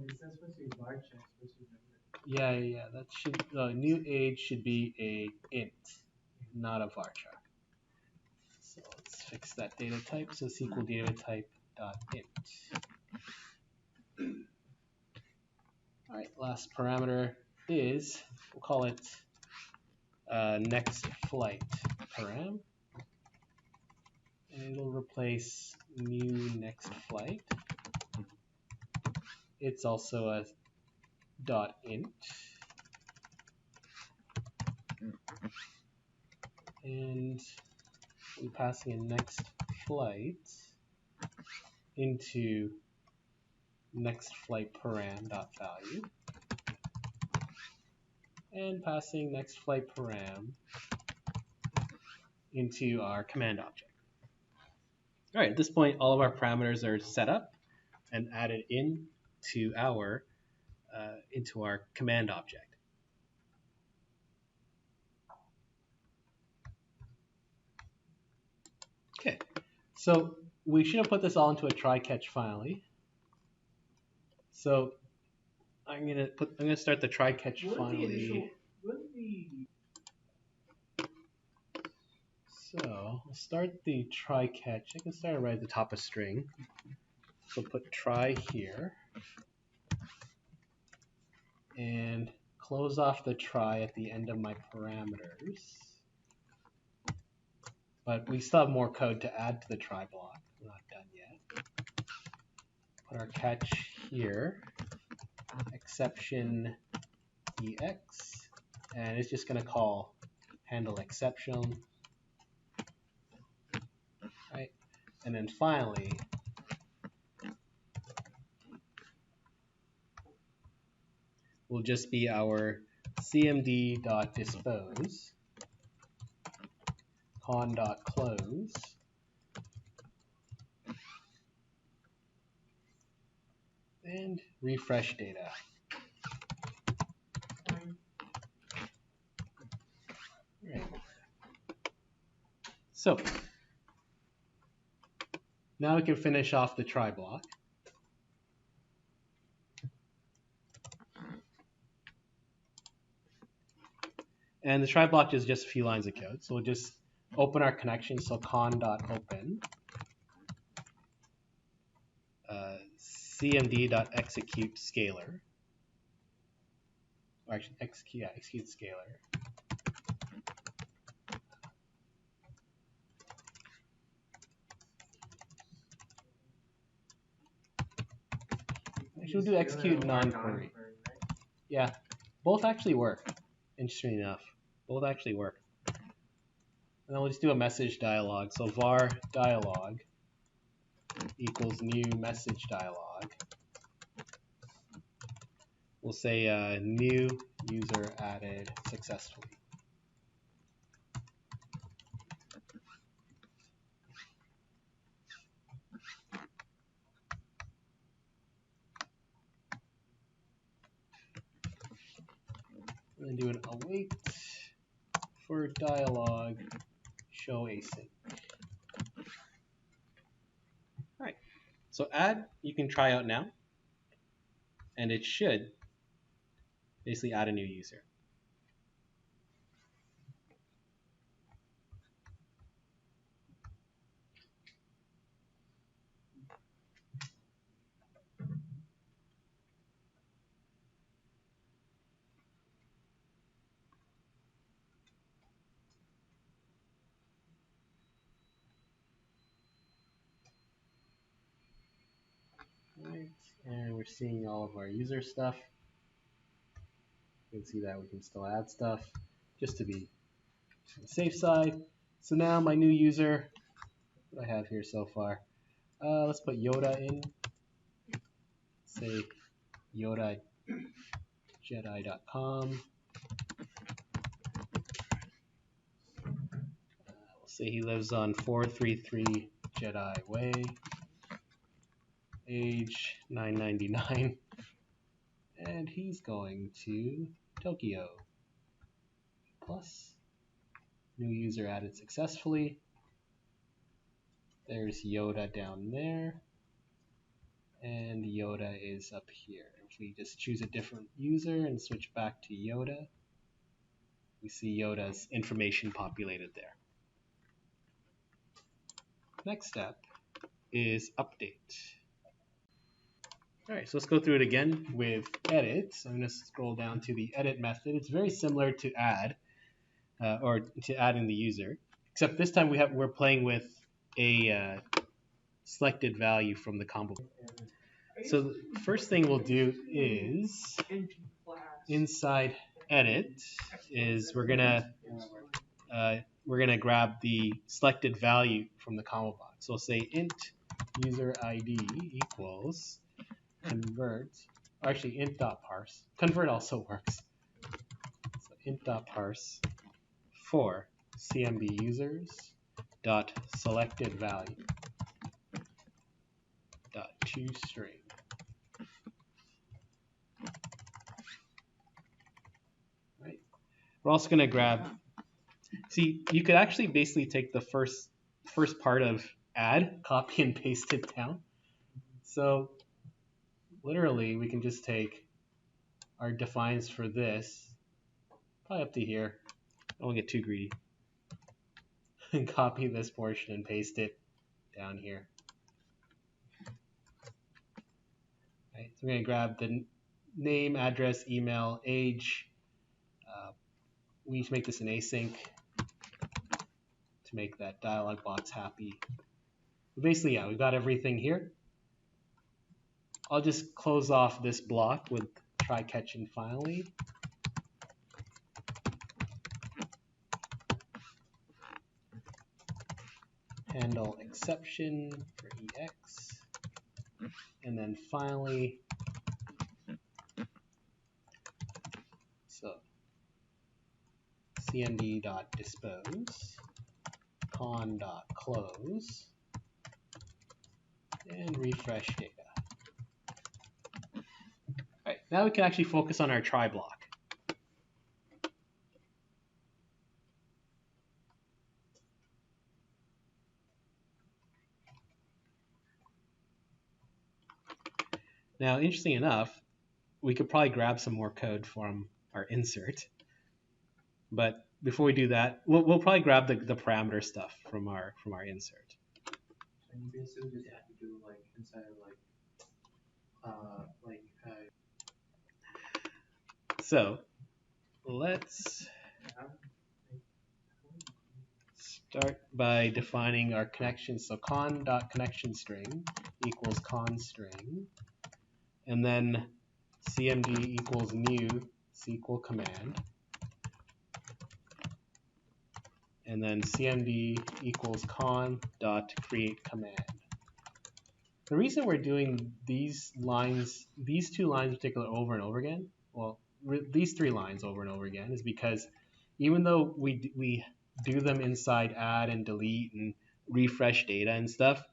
is that supposed to be large? Or supposed to be number? Yeah. That should new age should be a int, not a varchar. So let's fix that data type. So SQL data type dot int. All right, last parameter is, we'll call it next flight param, and it'll replace new next flight. It's also a dot int, and we're passing in next flight into next flight param dot value, and passing next flight param into our command object. All right, at this point, all of our parameters are set up and added into our command object. Okay, so we should have put this all into a try-catch finally. So I'm gonna start the try-catch finally. So I'll start the try-catch. I can start right at the top of string. So put try here, and close off the try at the end of my parameters. But we still have more code to add to the try block. We're not done yet. Put our catch here, exception ex, and it's just going to call handle exception. Right? And then finally, will just be our cmd.dispose con.close and refresh data. Right. So now we can finish off the try block. And the try block is just a few lines of code. So we'll just open our connection. So con.open cmd.execute scalar. Or actually, execute scalar. Actually, we'll do execute non-query. Yeah, both actually work. Interesting enough, both actually work. And then we'll just do a message dialog. So var dialog equals new message dialog. We'll say new user added successfully. And then do an await for dialog show async. All right. So add, you can try out now, and it should basically add a new user. Right, and we're seeing all of our user stuff. You can see that we can still add stuff just to be on the safe side. So now my new user, what do I have here so far? Let's put Yoda in. Say YodaJedi.com. We'll say he lives on 433 Jedi Way. Age 999. And he's going to Tokyo. Plus, new user added successfully. There's Yoda down there. And Yoda is up here. If we just choose a different user and switch back to Yoda, we see Yoda's information populated there. Next step is update. All right, so let's go through it again with edit. So I'm going to scroll down to the edit method. It's very similar to add, or to adding the user, except this time we're playing with a selected value from the combo. So the first thing we'll do is inside edit is we're gonna grab the selected value from the combo box. So we'll say int user ID equals convert, or actually int.parse. Convert also works. So int.parse for CMB users dot selected value dot toString. Right. We're also going to grab. See, you could actually basically take the first part of add, copy and paste it down. So literally, we can just take our defines for this, probably up to here. I won't get too greedy. And copy this portion and paste it down here. Right, so we're going to grab the name, address, email, age. We need to make this an async to make that dialog box happy. But basically, yeah, we've got everything here. I'll just close off this block with try catch and finally. Handle exception for EX. And then finally, so cmd.dispose, con.close, and refresh data. All right, now we can actually focus on our try block. Now, interesting enough, we could probably grab some more code from our insert. But before we do that, we'll probably grab the parameter stuff from our insert. So you basically just have to do like inside of So let's start by defining our connection. So con.connectionString equals constring, and then cmd equals new SQL command, and then cmd equals con.create command. The reason we're doing these two lines in particular over and over again, well, these three lines over and over again, is because even though we do them inside add and delete and refresh data and stuff,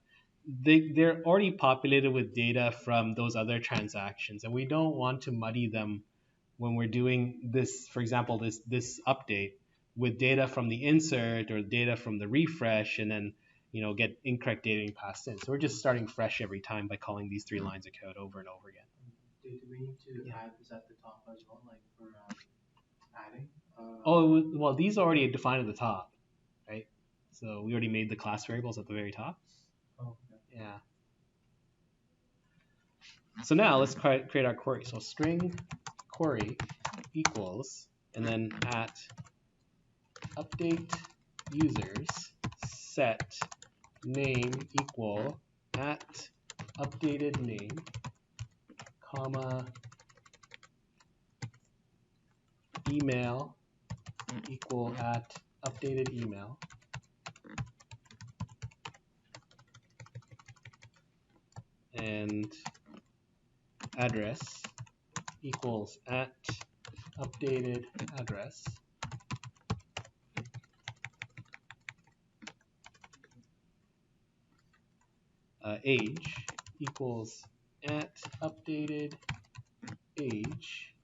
they're already populated with data from those other transactions, and we don't want to muddy them when we're doing this, for example, this update with data from the insert or data from the refresh, and then get incorrect data being passed in. So we're just starting fresh every time by calling these three lines of code over and over again. Do we need to add this at the top as well, like for adding? Oh, well, these are already defined at the top, right? So we already made the class variables at the very top. Oh, okay. Yeah. So now let's create our query. So string query equals, and then at update users set name equal at updated name, comma, email equal at updated email. And address equals at updated address. Age equals at updated age.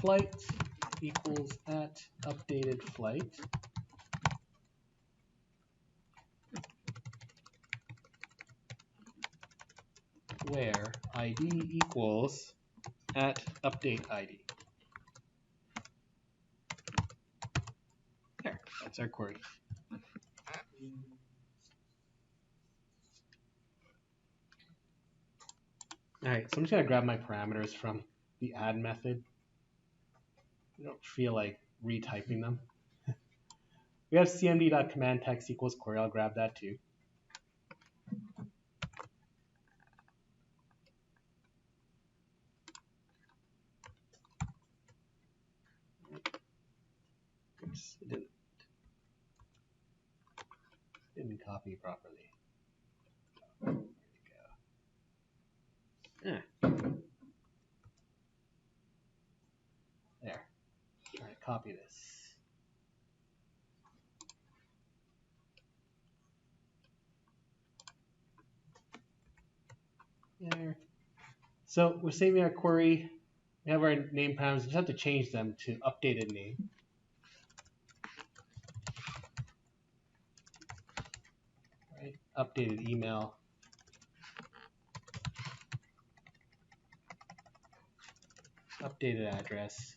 Flight equals at updated flight. Where ID equals at update ID. There, that's our query. All right, so I'm just gonna grab my parameters from the add method. I don't feel like retyping them. We have cmd.command text equals query. I'll grab that too. Oops, it didn't copy properly. There we go. There. All right, copy this. There. So we're saving our query. We have our name parameters. We just have to change them to updated name. Right. Updated email. Updated address.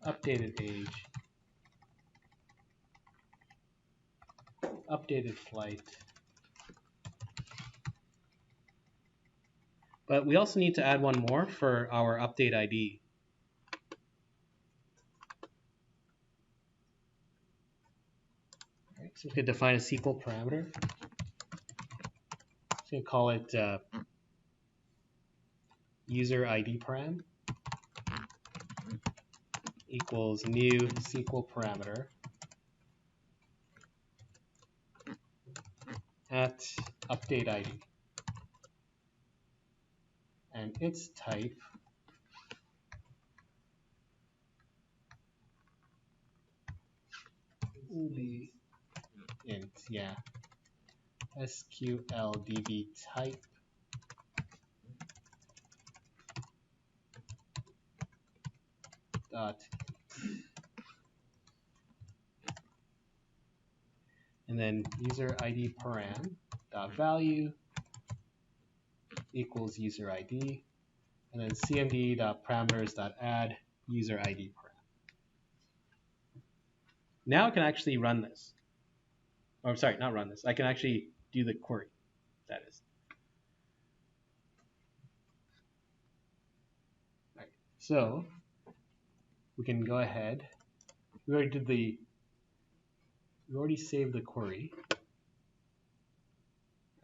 Updated age. Updated flight. But we also need to add one more for our update ID. Right, so we could define a Sql parameter. So we call it user ID param equals new Sql parameter at update ID. And its type will be int, yeah. SQLDB type dot, and then user ID param dot value equals user ID, and then cmd dot parameters dot add user ID param. Now I can actually run this. Or sorry, not run this. I can actually do the query. That is. All right. So we can go ahead. We already saved the query,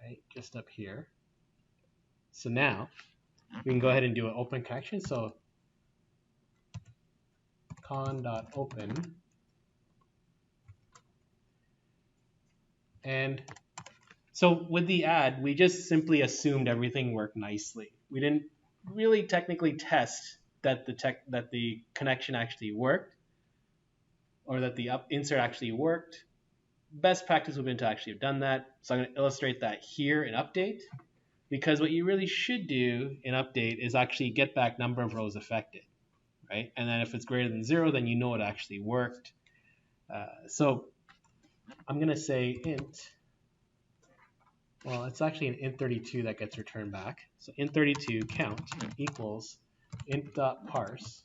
right? Just up here. So now we can go ahead and do an open connection. So con.open, and so with the add, we just simply assumed everything worked nicely. We didn't really technically test that the connection actually worked, or that the insert actually worked. Best practice would have been to actually have done that. So I'm going to illustrate that here in update, because what you really should do in update is actually get back number of rows affected, right? And then if it's greater than 0, then you know it actually worked. So I'm going to say int. Well, it's actually an int32 that gets returned back. So int32 count equals int.parse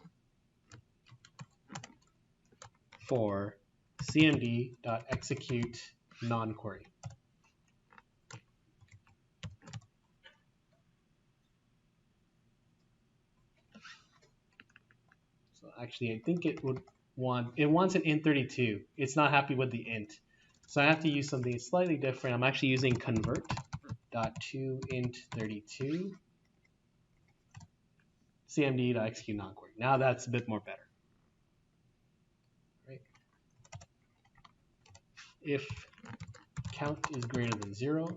for cmd.execute non-query. So actually, I think it wants an int32. It's not happy with the int. So I have to use something slightly different. I'm actually using convert.int .toInt32 cmd.execute non-query. Now that's a bit more better. Right? If count is greater than 0,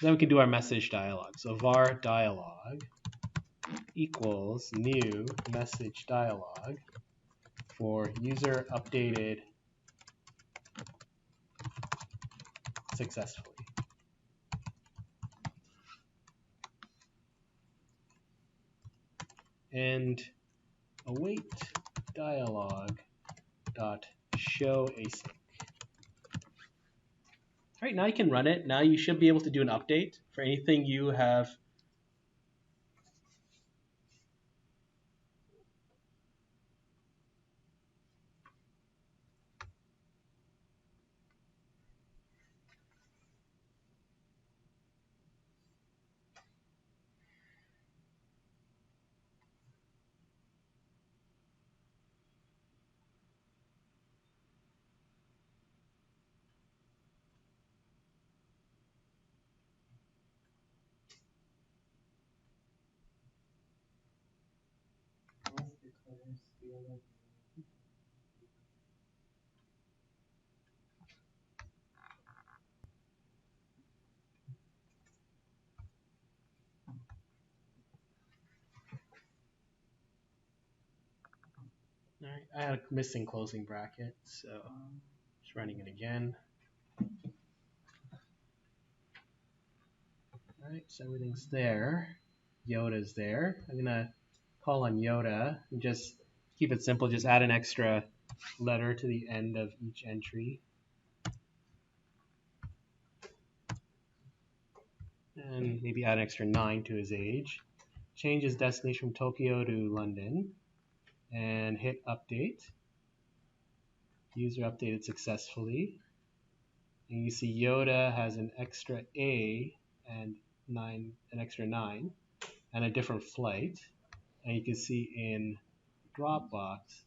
then we can do our message dialog. So var dialog equals new message dialog for user updated successfully. And await dialog dot show async. All right, now you can run it. Now you should be able to do an update for anything you have. Once declares Sql. All right, I had a missing closing bracket, so just running it again. All right, so everything's there. Yoda's there. I'm gonna call on Yoda and just keep it simple. Just add an extra letter to the end of each entry. And maybe add an extra 9 to his age. Change his destination from Tokyo to London. And hit update. User updated successfully. And you see Yoda has an extra A and an extra 9 and a different flight. And you can see in Dropbox,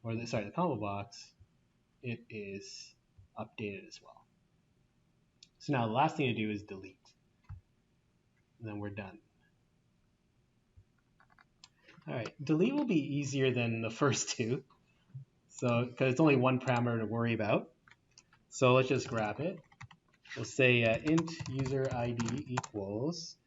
or the combo box, it is updated as well. So now the last thing to do is delete. And then we're done. All right, delete will be easier than the first two. So, because it's only one parameter to worry about. So let's just grab it. We'll say int user ID equals.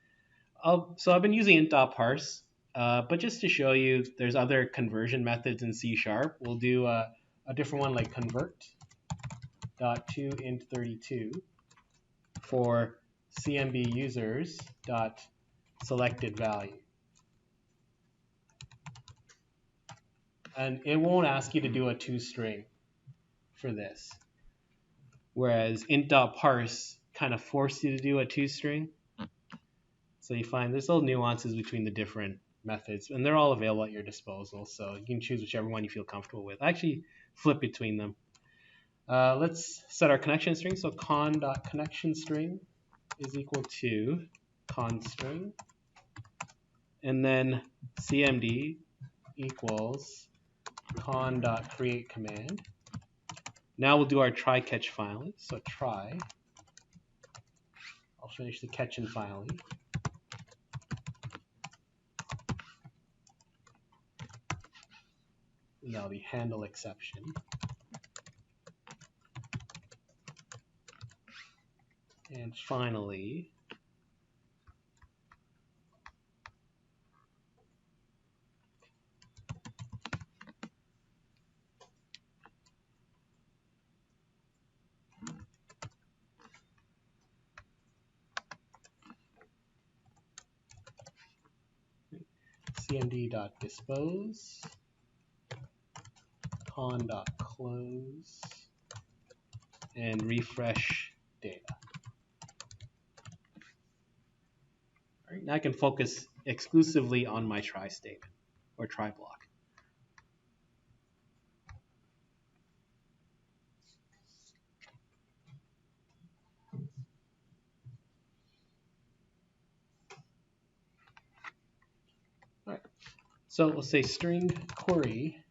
So I've been using int.parse, but just to show you, there's other conversion methods in C#. We'll do a different one like convert.toInt32 for CMB users dot selected value. And it won't ask you to do a toString for this. Whereas int.parse kind of forced you to do a toString. So you find there's little nuances between the different methods, and they're all available at your disposal. So you can choose whichever one you feel comfortable with. Actually, flip between them. Let's set our connection string. So con.connection string is equal to constring. And then cmd equals con.create command. Now we'll do our try catch finally. So try. I'll finish the catch and finally. And that'll be handle exception. And finally, cmd.dispose, con.close, and refresh data. All right, now I can focus exclusively on my try statement or try block. All right, so we'll say string query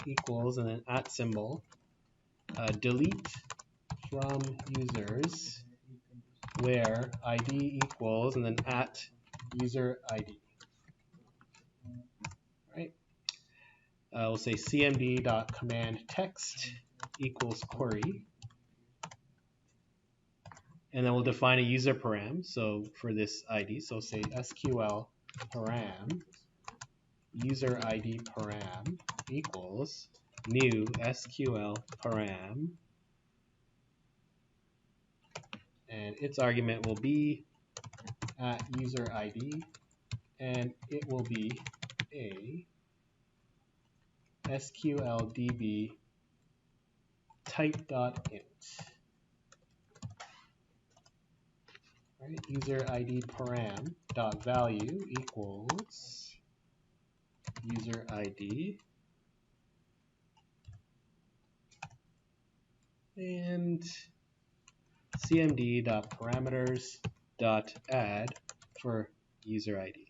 equals and then @ symbol delete from users where ID equals, and then at user ID. Right? We'll say cmd.command text equals query. And then we'll define a user param. So for this ID, so say SQL param, user ID param equals new SQL param. And its argument will be at user ID, and it will be a SQLDB type.int. Right, user ID param dot value equals user ID and cmd dot parameters dot add for user ID.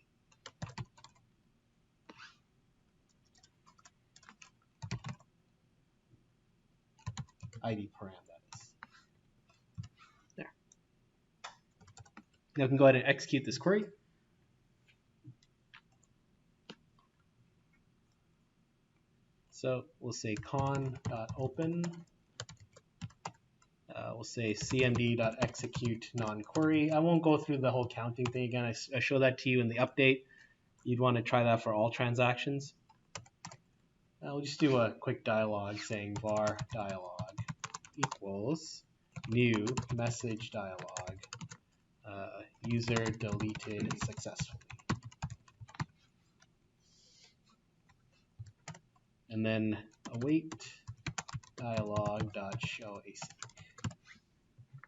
ID param, that is. There. Now we can go ahead and execute this query. So we'll say con.open. We'll say cmd.execute non-query. I won't go through the whole counting thing again. I show that to you in the update. You'd want to try that for all transactions. We'll just do a quick dialog saying var dialog equals new message dialog, user deleted successfully. And then await dialog.show async.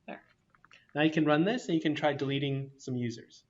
There. Now you can run this and you can try deleting some users.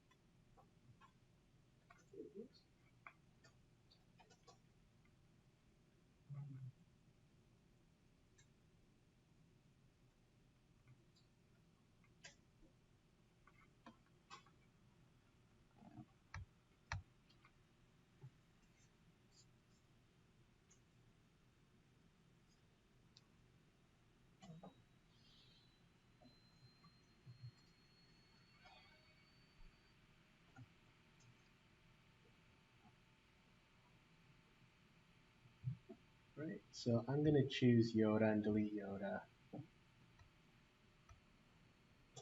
Right, so I'm going to choose Yoda and delete Yoda.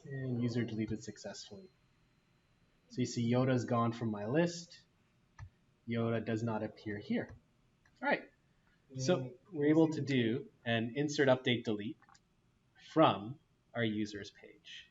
And user deleted successfully. So you see Yoda's gone from my list. Yoda does not appear here. All right, so we're able to do an insert, update, delete from our users page.